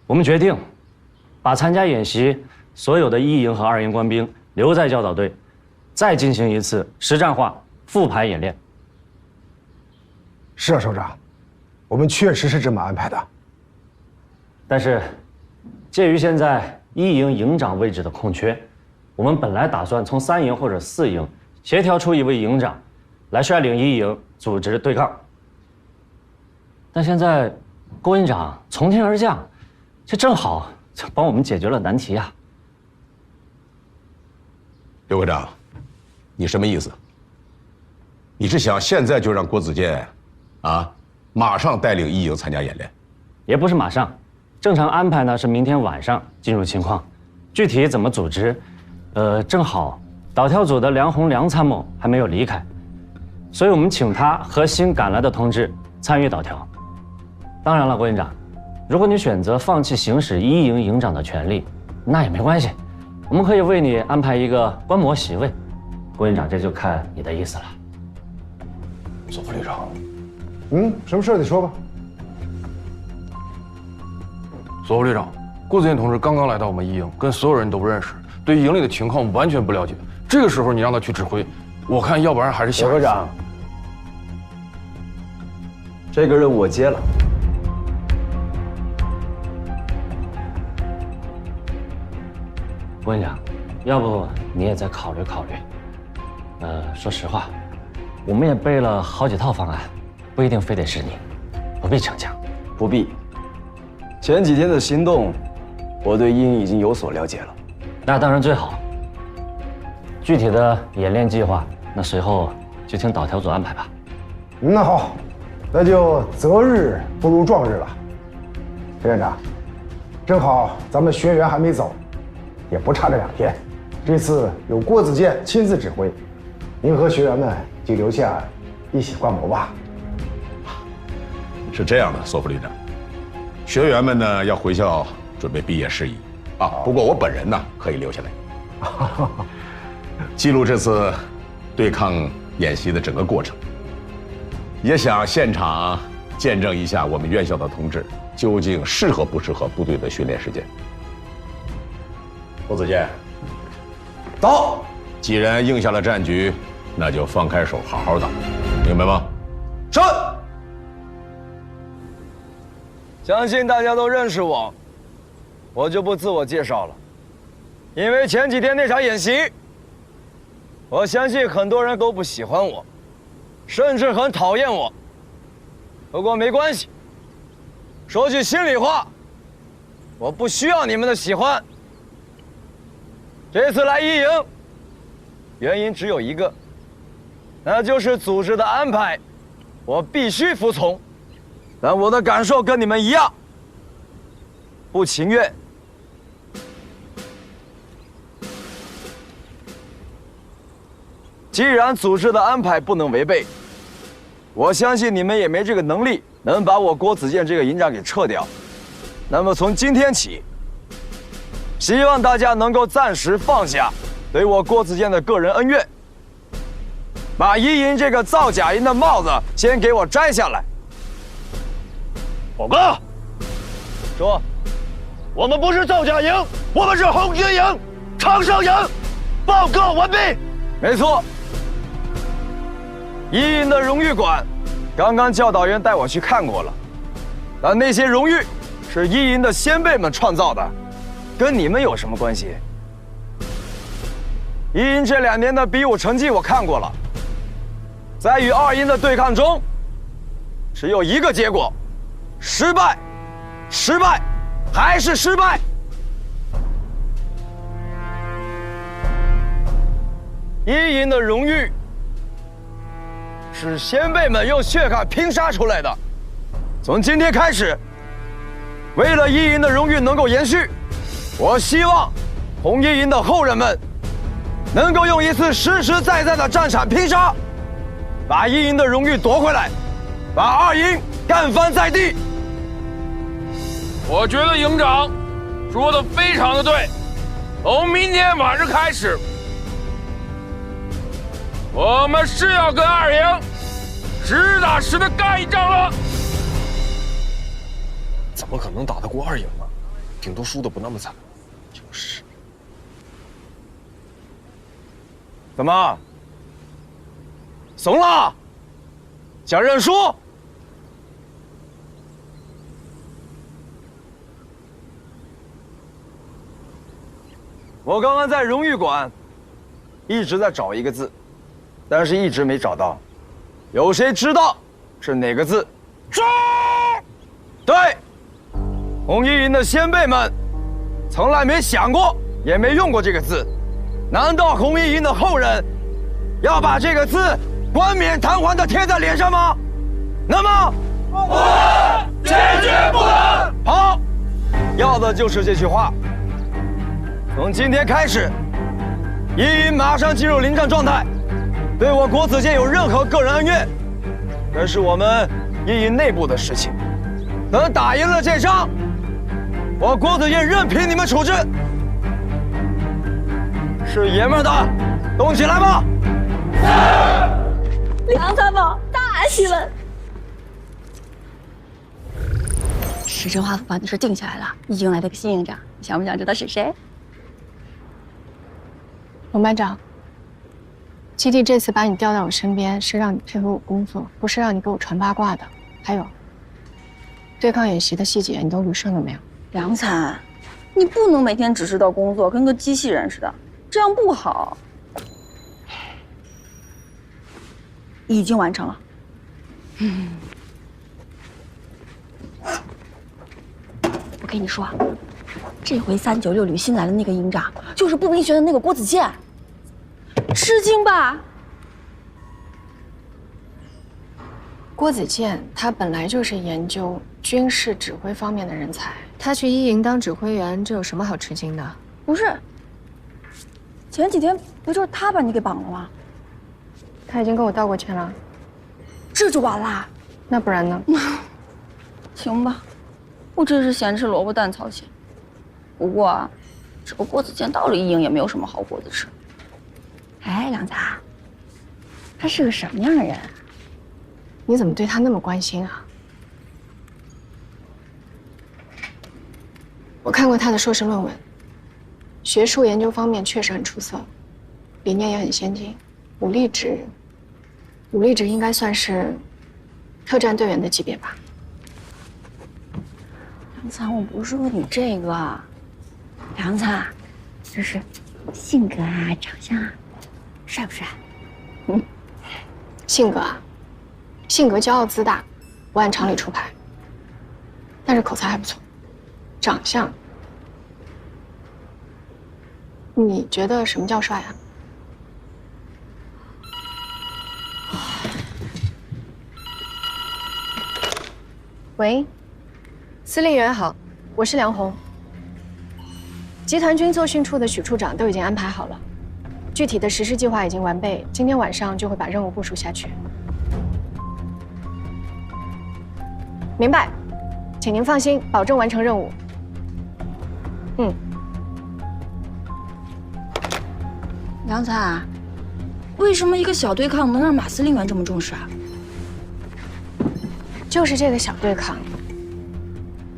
我们决定把参加演习所有的1营和2营官兵留在教导队，再进行一次实战化复盘演练。是啊，首长，我们确实是这么安排的。但是，鉴于现在1营营长位置的空缺，我们本来打算从3营或者4营协调出一位营长，来率领1营组织对抗。但现在郭营长从天而降，这正好就帮我们解决了难题啊！刘科长，你什么意思？你是想现在就让郭子健，马上带领1营参加演练？也不是马上，正常安排呢是明天晚上进入情况，具体怎么组织，正好导调组的梁洪梁参谋还没有离开，所以我们请他和新赶来的同志参与导调。当然了，郭营长，如果你选择放弃行使1营营长的权利，那也没关系，我们可以为你安排一个观摩席位。郭营长，这就看你的意思了。左副旅长，什么事你说吧。左副旅长，郭子健同志刚刚来到我们1营，跟所有人都不认识，对营里的情况完全不了解。这个时候你让他去指挥，我看要不然还是下。左科长，这个任务我接了。郭营长，要不你也再考虑考虑。说实话，我们也备了好几套方案，不一定非得是你，不必逞强。不必。前几天的行动，我对1营已经有所了解了。那当然最好。具体的演练计划，那随后就听导调组安排吧。那好，那就择日不如撞日了。陈院长，正好咱们学员还没走，也不差这2天。这次有郭子健亲自指挥，您和学员们就留下一起观摩吧。是这样的，索副旅长，学员们呢要回校准备毕业事宜不过我本人呢可以留下来，记录这次对抗演习的整个过程，也想现场见证一下我们院校的同志究竟适合不适合部队的训练时间。郭子健，走。既然应下了战局，那就放开手，好好打，明白吗？是。相信大家都认识我，我就不自我介绍了。因为前几天那场演习，我相信很多人都不喜欢我，甚至很讨厌我。不过没关系，说句心里话，我不需要你们的喜欢。这次来1营，原因只有一个，那就是组织的安排，我必须服从。但我的感受跟你们一样，不情愿。既然组织的安排不能违背，我相信你们也没这个能力能把我郭子健这个营长给撤掉。那么从今天起，希望大家能够暂时放下对我郭子健的个人恩怨，把1营这个造假营的帽子先给我摘下来。报告，说，我们不是造假营，我们是红军营、长胜营。报告完毕。没错，1营的荣誉馆，刚刚教导员带我去看过了，但那些荣誉是1营的先辈们创造的，跟你们有什么关系？1营这2年的比武成绩我看过了，在与2营的对抗中，只有一个结果。失败，失败，还是失败。1营的荣誉是先辈们用血汗拼杀出来的。从今天开始，为了1营的荣誉能够延续，我希望红1营的后人们能够用一次实实在在的战场拼杀，把1营的荣誉夺回来，把2营干翻在地。我觉得营长说的非常的对，从明天晚上开始，我们是要跟二营实打实的干一仗了。怎么可能打得过二营啊？顶多输的不那么惨。就是。怎么？怂了？想认输？我刚刚在荣誉馆一直在找一个字，但是一直没找到。有谁知道是哪个字？中！对，红衣营的先辈们从来没想过，也没用过这个字。难道红衣营的后人要把这个字冠冕堂皇地贴在脸上吗？那么，不能，坚决不能！好，要的就是这句话。从今天开始，一营马上进入临战状态。对我国子监有任何个人恩怨，那是我们一营内部的事情。等打赢了这仗，我国子监任凭你们处置。是爷们儿的，动起来吧！梁参谋，大喜了！石镇华府办的事定下来了，已经来了个新营长，你想不想知道是谁？龙班长，基地这次把你调到我身边，是让你配合我工作，不是让你给我传八卦的。还有，对抗演习的细节你都捋顺了没有？梁参，你不能每天只知道工作，跟个机器人似的，这样不好。已经完成了。我跟你说，这回396旅新来的那个营长，就是步兵学院的那个郭子健。吃惊吧？郭子健他本来就是研究军事指挥方面的人才，他去一营当指挥员，这有什么好吃惊的？不是，前几天不就是他把你给绑了吗？他已经跟我道过歉了，这就完啦？那不然呢？行吧，我真是咸吃萝卜淡操心。不过啊，这个郭子健到了一营也没有什么好果子吃。哎，梁子，他是个什么样的人？你怎么对他那么关心啊？我看过他的硕士论文，学术研究方面确实很出色，理念也很先进。武力值应该算是特战队员的级别吧。梁子，我不是问你这个，梁子，就是性格啊、长相啊。帅不帅？性格啊，性格骄傲自大，不按常理出牌，但是口才还不错。长相，你觉得什么叫帅啊？喂，司令员好，我是梁红。集团军作训处的许处长都已经安排好了。具体的实施计划已经完备，今天晚上就会把任务部署下去。明白，请您放心，保证完成任务。梁才，为什么一个小对抗能让马司令员这么重视啊？就是这个小对抗，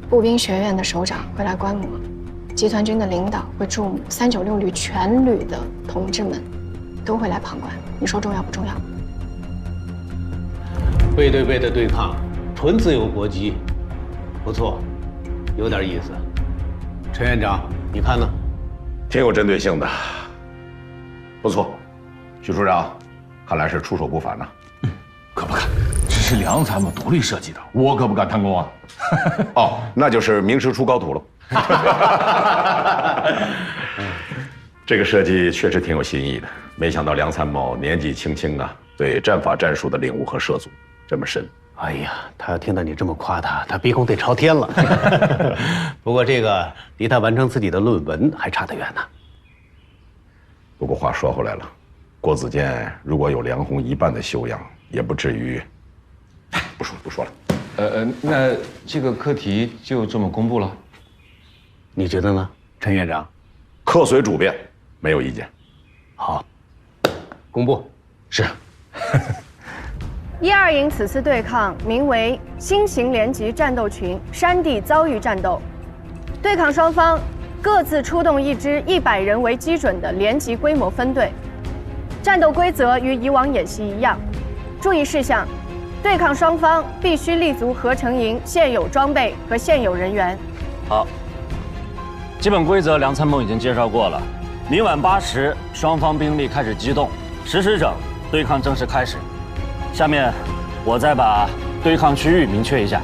步兵学院的首长会来观摩。集团军的领导会注目，396旅全旅的同志们都会来旁观。你说重要不重要？背对背的对抗，纯自由搏击，不错，有点意思。陈院长，你看呢？挺有针对性的，不错。许处长，看来是出手不凡呐。可不敢，这是梁参谋独立设计的，我可不敢贪功啊。哦，那就是名师出高徒了。这个设计确实挺有新意的，没想到梁参谋年纪轻轻啊，对战法战术的领悟和涉足这么深。哎呀，他要听到你这么夸他，他鼻孔得朝天了。不过这个离他完成自己的论文还差得远呢。不过话说回来了，郭子健如果有梁红一半的修养，也不至于。不说了。那这个课题就这么公布了？你觉得呢，陈院长？课随主便，没有意见。好，公布。是。1、2营此次对抗名为新型联级战斗群山地遭遇战斗，对抗双方各自出动一支100人为基准的联级规模分队。战斗规则与以往演习一样，注意事项：对抗双方必须立足合成营现有装备和现有人员。好，基本规则梁参谋已经介绍过了。明晚8时，双方兵力开始机动，10时整，对抗正式开始。下面，我再把对抗区域明确一下。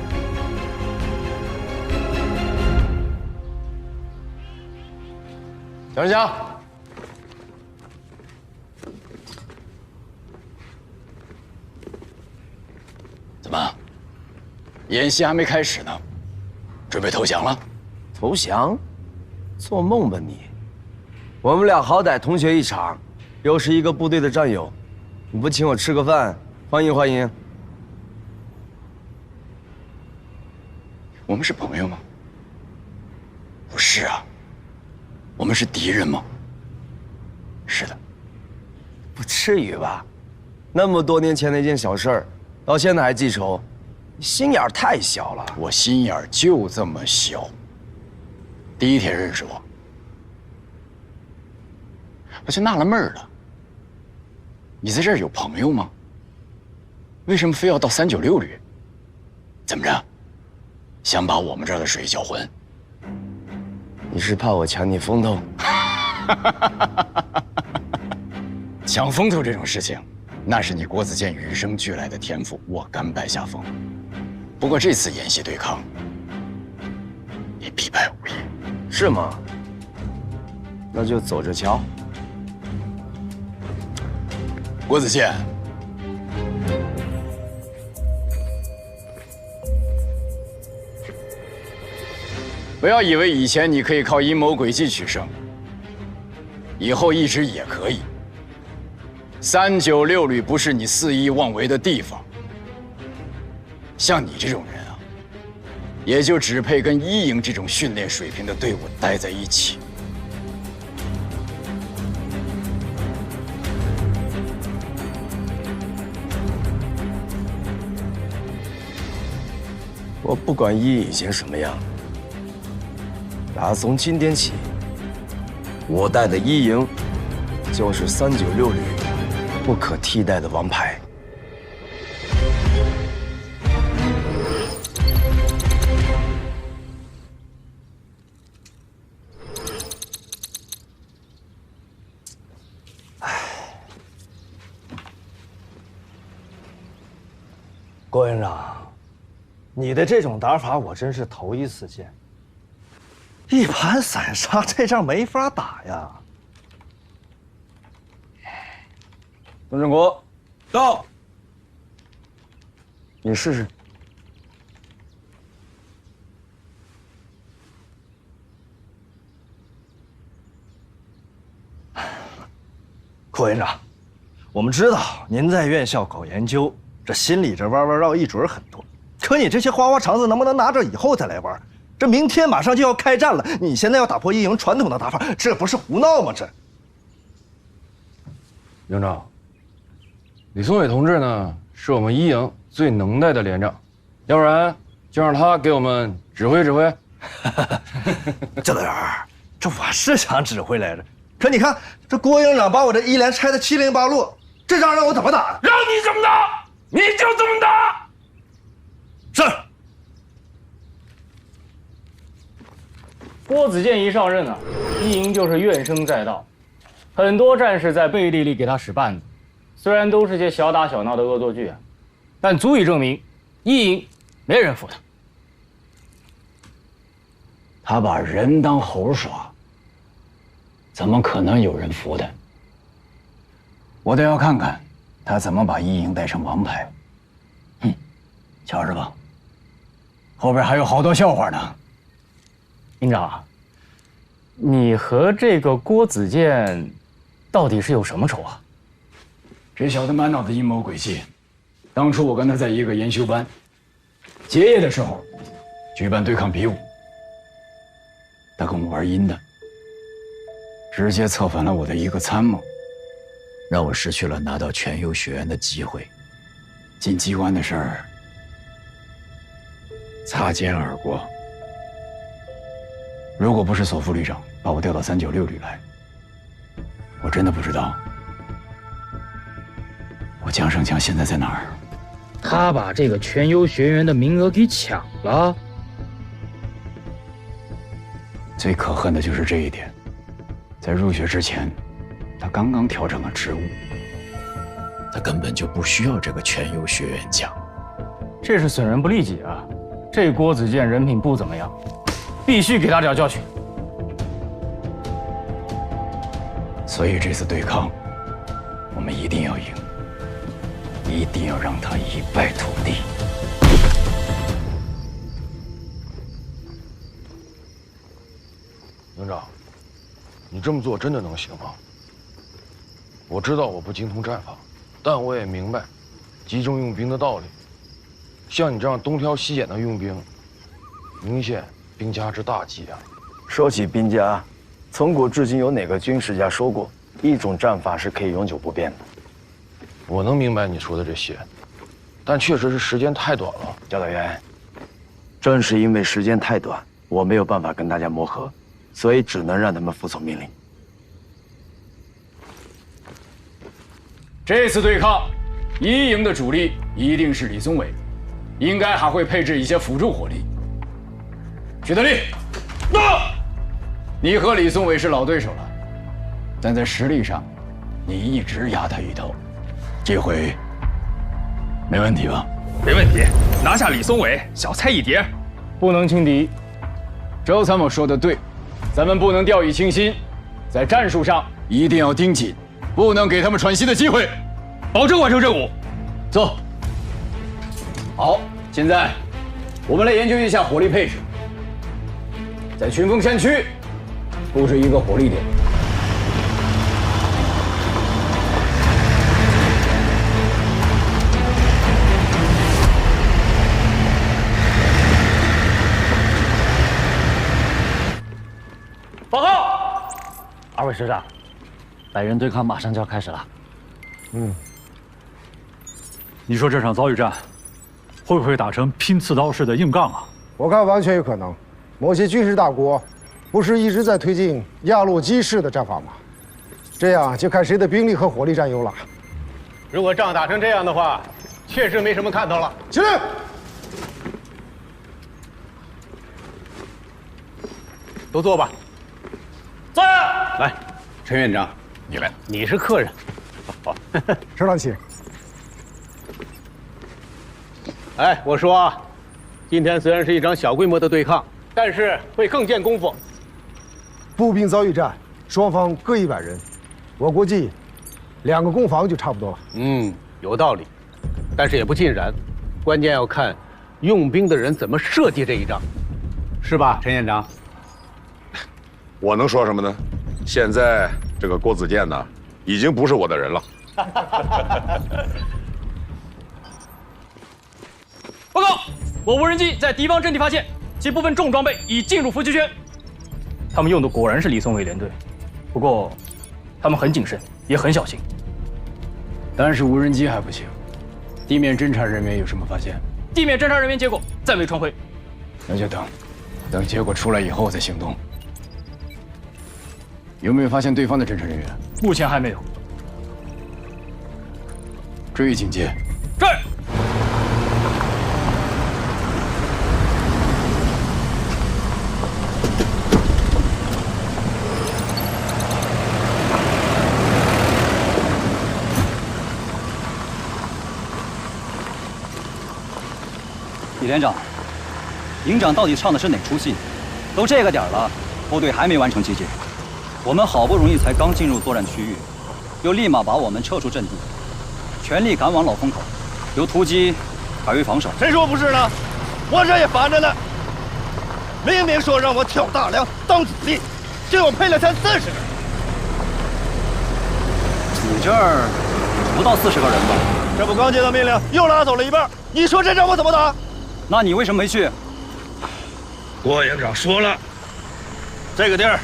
蒋志强，怎么，演习还没开始呢？准备投降了？投降？做梦吧你！我们俩好歹同学一场，又是一个部队的战友，你不请我吃个饭，欢迎欢迎。我们是朋友吗？不是啊。我们是敌人吗？是的。不至于吧？那么多年前的一件小事儿，到现在还记仇，你心眼儿太小了。我心眼儿就这么小。第一天认识我就纳了闷了，你在这儿有朋友吗？为什么非要到396旅？怎么着？想把我们这儿的水搅浑？你是怕我抢你风头？抢风头这种事情，那是你郭子健与生俱来的天赋，我甘拜下风。不过这次演习对抗，你必败无疑。是吗？那就走着瞧。郭子健，不要以为以前你可以靠阴谋诡计取胜，以后一直也可以。396旅不是你肆意妄为的地方。像你这种人啊，也就只配跟1营这种训练水平的队伍待在一起。我不管1营以前什么样，打从今天起，我带的1营就是396旅不可替代的王牌。郭营长，你的这种打法我真是头一次见。一盘散沙，这仗没法打呀。董振国，到。你试试。郭营长，我们知道您在院校搞研究，这心里这弯弯绕一准很多。可你这些花花肠子能不能拿着以后再来玩？这明天马上就要开战了，你现在要打破1营传统的打法，这不是胡闹吗？这，营长，李松伟同志呢，是我们1营最能耐的连长，要不然就让他给我们指挥指挥。教导员，这我是想指挥来着，可你看这郭营长把我这1连拆得七零八落，这仗让我怎么打？让你怎么打，你就怎么打。是。郭子健一上任啊，1营就是怨声载道，很多战士在背地里给他使绊子，虽然都是些小打小闹的恶作剧啊，但足以证明1营没人服他。他把人当猴耍，怎么可能有人服他？我得要看看他怎么把1营带成王牌。瞧着吧，后边还有好多笑话呢。营长，你和这个郭子健到底是有什么仇啊？这小子满脑子阴谋诡计。当初我跟他在一个研修班，结业的时候举办对抗比武，他跟我玩阴的，直接策反了我的一个参谋，让我失去了拿到全优学员的机会。进机关的事儿，擦肩而过。如果不是索副旅长把我调到396旅来，我真的不知道我江胜强现在在哪儿。他把这个全优学员的名额给抢了。最可恨的就是这一点，在入学之前，他刚刚调整了职务，他根本就不需要这个全优学员奖。这是损人不利己啊！这郭子健人品不怎么样，必须给他点教训。所以这次对抗，我们一定要赢，一定要让他一败涂地。营长，你这么做真的能行吗？我知道我不精通战法，但我也明白集中用兵的道理。像你这样东挑西拣的用兵，明显兵家之大忌啊！说起兵家，从古至今有哪个军事家说过一种战法是可以永久不变的？我能明白你说的这些，但确实是时间太短了。教导员，正是因为时间太短，我没有办法跟大家磨合，所以只能让他们服从命令。这次对抗，1营的主力一定是李宗伟，应该还会配置一些辅助火力。徐德利，你和李宗伟是老对手了，但在实力上，你一直压他一头，这回没问题吧？没问题，拿下李宗伟，小菜一碟，不能轻敌。周参谋说的对，咱们不能掉以轻心，在战术上一定要盯紧，不能给他们喘息的机会，保证完成任务。走。好，现在我们来研究一下火力配置，在群峰山区布置一个火力点。报告，二位师长，百人对抗马上就要开始了。你说这场遭遇战会不会打成拼刺刀式的硬杠啊？我看完全有可能。某些军事大国不是一直在推进亚洛基式的战法吗？这样就看谁的兵力和火力占优了。如果仗打成这样的话，确实没什么看头了。起来！都坐吧。坐下。来，陈院长，你来。你是客人。好，首长请。哎，我说啊，今天虽然是一场小规模的对抗，但是会更见功夫。步兵遭遇战，双方各100人，我估计2个攻防就差不多了。有道理，但是也不尽然，关键要看用兵的人怎么设计这一仗，是吧，陈院长？我能说什么呢？现在这个郭子健呢，已经不是我的人了。报告，我无人机在敌方阵地发现，其部分重装备已进入伏击圈。他们用的果然是李松伟连队，不过他们很谨慎，也很小心。但是无人机还不行，地面侦察人员有什么发现？地面侦察人员结果暂未传回。那就等结果出来以后再行动。有没有发现对方的侦察人员？目前还没有。注意警戒。是。李连长，营长到底唱的是哪出戏？都这个点了，部队还没完成集结，我们好不容易才刚进入作战区域，又立马把我们撤出阵地，全力赶往老风口，由突击改为防守。谁说不是呢？我这也烦着呢。明明说让我挑大梁当主力，结果配了才40个人。你这儿不到40个人吧？这不刚接到命令，又拉走了一半。你说这仗我怎么打？那你为什么没去？郭营长说了，这个地儿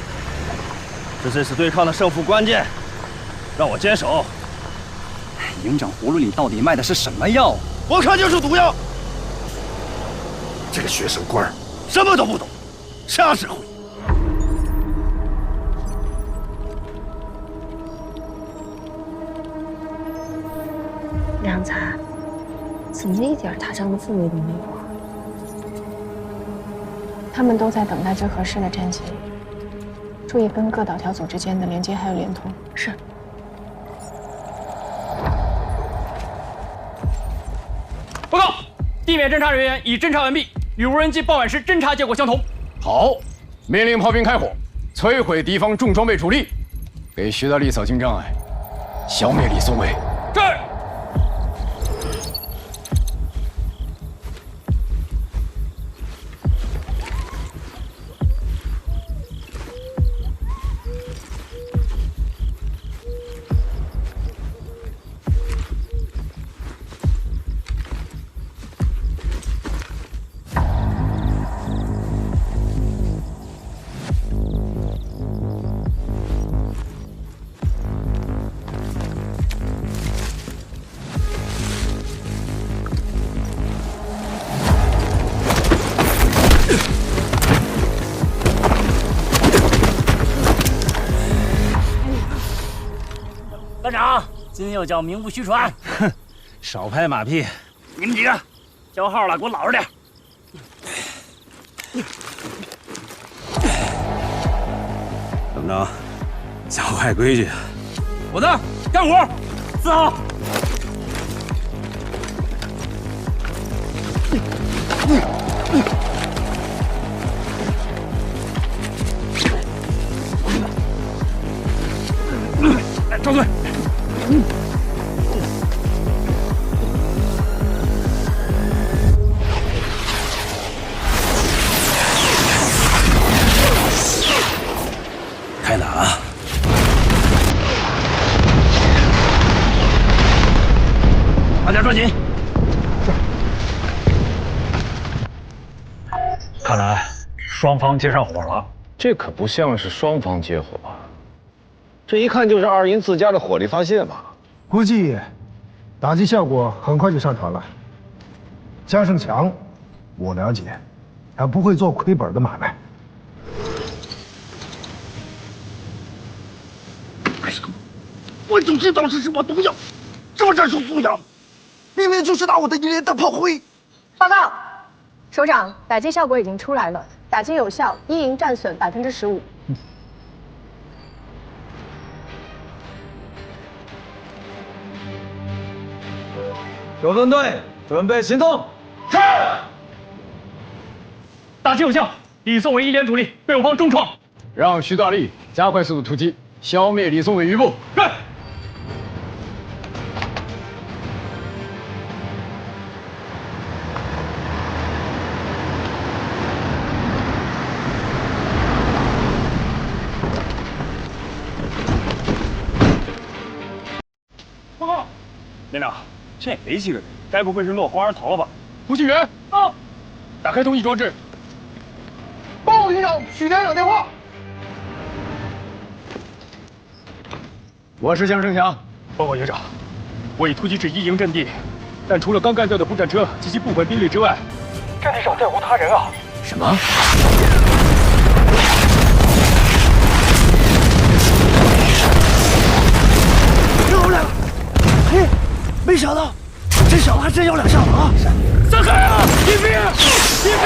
是这次对抗的胜负关键，让我坚守，营长葫芦里到底卖的是什么药？我看就是毒药。这个学生官儿什么都不懂，瞎指挥。让咱怎么一点打仗的氛围都没有啊？他们都在等待最合适的战机，注意跟各岛条组之间的连接还有联通。是。报告，地面侦察人员已侦察完毕，与无人机报案时侦察结果相同。好，命令炮兵开火，摧毁敌方重装备主力，给徐大力扫清障碍，消灭李松伟。是。班长，今又叫名不虚传。哼，少拍马屁。你们几个交号了，给我老实点。怎么着？想坏规矩？我的，干活。4号。来，赵队。开打啊！大家抓紧！看来双方接上火了。这可不像是双方接火，这一看就是二营自家的火力发泄嘛。估计打击效果很快就上传了。江胜强，我了解，他不会做亏本的买卖。我就知道是什么毒药，什么战术素养，明明就是打我的一连弹炮灰。报告，首长，打击效果已经出来了，打击有效，一营战损15%。九分队准备行动。是。打击有效，李松伟一连主力被我方重创，让徐大力加快速度突击，消灭李松伟余部。是。报告，连长，这没几个人，该不会是落荒而逃了吧？胡庆元，到，打开通讯装置。报营长，许连长电话。我是江胜强。报告营长，我已突击至一营阵地，但除了刚干掉的步战车及其部分兵力之外，阵地上再无他人啊！什么？漂亮！嘿，没想到这小子还真有两下子啊！散开啊！一兵！一兵！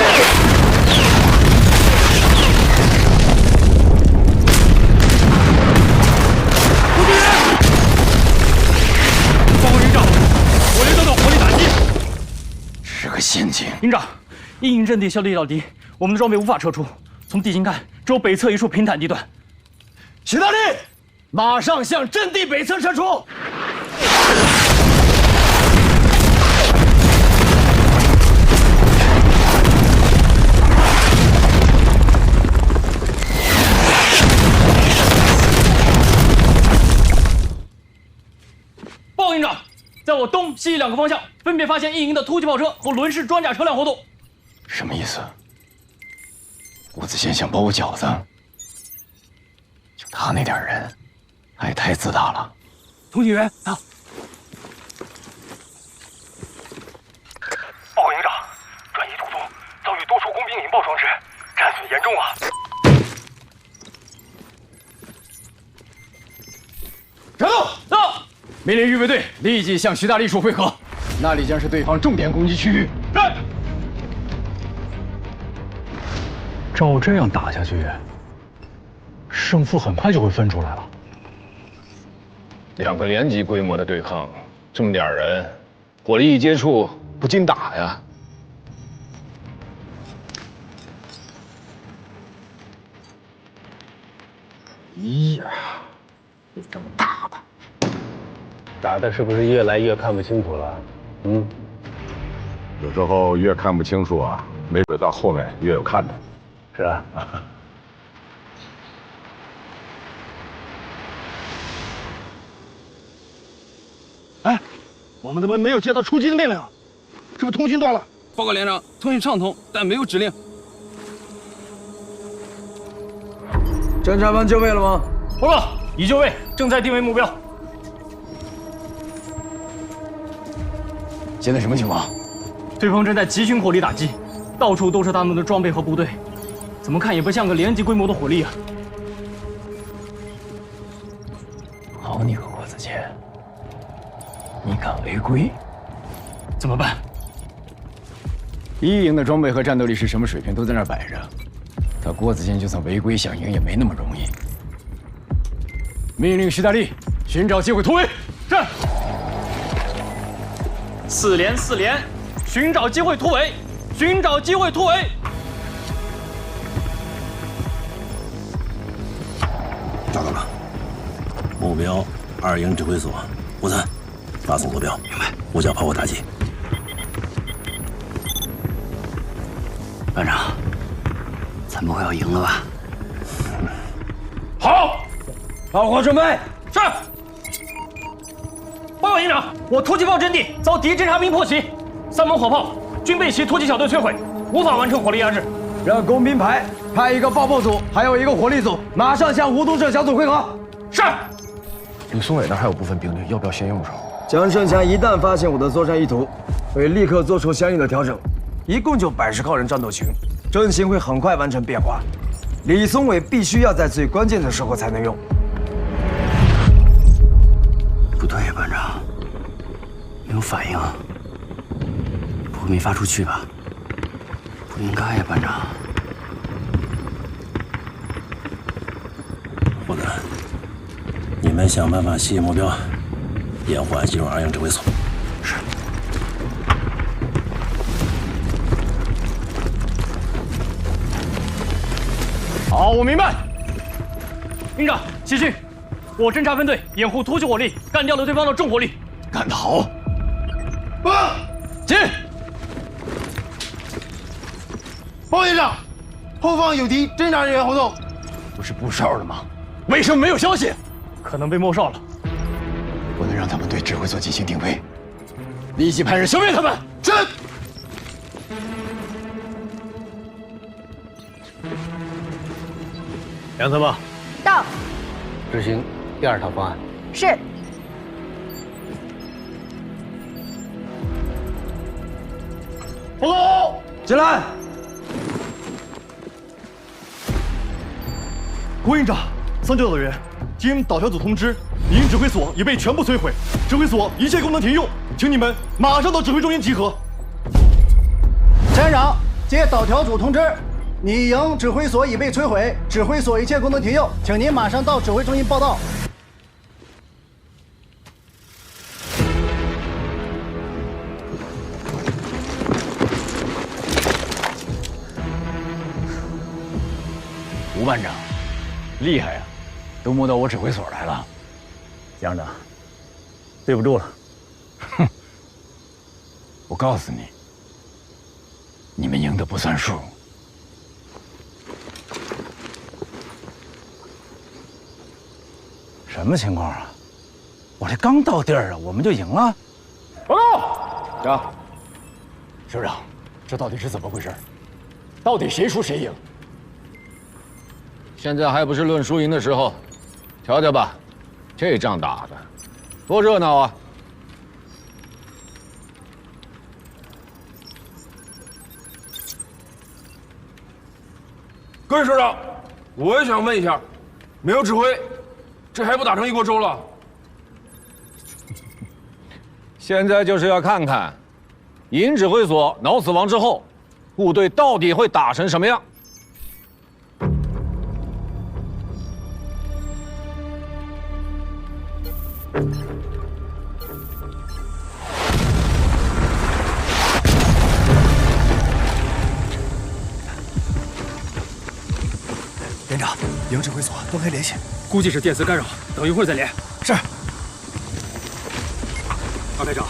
报告营长，我连遭到火力打击，是个陷阱。营长，一营阵地效力到底，我们的装备无法撤出。从地形看，只有北侧一处平坦地段。徐大力，马上向阵地北侧撤出。报告营长，在我东西两个方向分别发现一营的突击炮车和轮式装甲车辆活动。什么意思？吴子谦想包我饺子？就他那点人，还太自大了。通讯员到，命令预备队立即向徐大力处汇合，那里将是对方重点攻击区域。是。照这样打下去，胜负很快就会分出来了。2个连级规模的对抗，这么点人，火力一接触，不禁打呀。咦呀，这么大的，打的是不是越来越看不清楚了？嗯，有时候越看不清楚啊，没准到后面越有看头。是啊。哎，我们怎么没有接到出击的命令？是不是通讯断了？报告连长，通讯畅通，但没有指令。侦察班就位了吗？报告，已就位，正在定位目标。现在什么情况？对方正在集群火力打击，到处都是他们的装备和部队，怎么看也不像个连级规模的火力啊！好你个郭子健，你敢违规？怎么办？1营的装备和战斗力是什么水平都在那儿摆着，他郭子健就算违规想赢也没那么容易。命令徐大力寻找机会突围。是。4连4连，寻找机会突围，寻找机会突围。找到了，目标2营指挥所，53，发送坐标。明白。5角炮火打击。班长，咱不会要赢了吧？好，炮火准备。是。报告营长，我突击炮阵地遭敌侦察兵破袭，3门火炮均被其突击小队摧毁，无法完成火力压制。让工兵排派1个爆炮组，还有1个火力组，马上向吴东社小组汇合。是。李松伟那还有部分兵力，要不要先用上？江胜强一旦发现我的作战意图，会立刻做出相应的调整。一共就80号人战斗群，阵型会很快完成变化。李松伟必须要在最关键的时候才能用。不对呀，班长，没有反应，不会没发出去吧？不应该呀，班长。伙子，你们想办法吸引目标，延缓进入2营指挥所。是。好，我明白。营长，继续。我侦察分队掩护突击火力，干掉了对方的重火力。干得好！进！报告营长，后方有敌侦察人员活动。不是布哨了吗？为什么没有消息？可能被没收了。不能让他们对指挥所进行定位，立即派人消灭他们。是。杨参谋，到。执行第2套方案。是。报告，进来。郭营长，3教导员，TM 导调组通知，敌营指挥所已被全部摧毁，指挥所一切功能停用，请你们马上到指挥中心集合。陈连长，接导调组通知，你营指挥所已被摧毁，指挥所一切功能停用，请您马上到指挥中心报到。吴班长，厉害呀，都摸到我指挥所来了。江长，对不住了。哼，我告诉你，你们赢的不算数。什么情况啊？我这刚到地儿啊，我们就赢了？报告，长，首长，这到底是怎么回事？到底谁输谁赢？现在还不是论输赢的时候，瞧瞧吧，这仗打的多热闹啊！各位首长，我也想问一下，没有指挥，这还不打成一锅粥了？现在就是要看看，营指挥所脑死亡之后，部队到底会打成什么样。连长，营指挥所断开联系，估计是电磁干扰，等一会儿再连。是。二排长，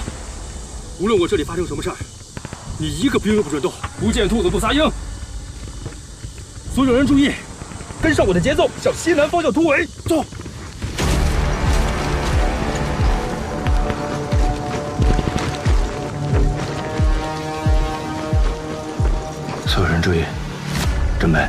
无论我这里发生什么事儿，你一个兵都不准动，不见兔子不撒鹰。所有人注意，跟上我的节奏，向西南方向突围，走。所有人注意，准备。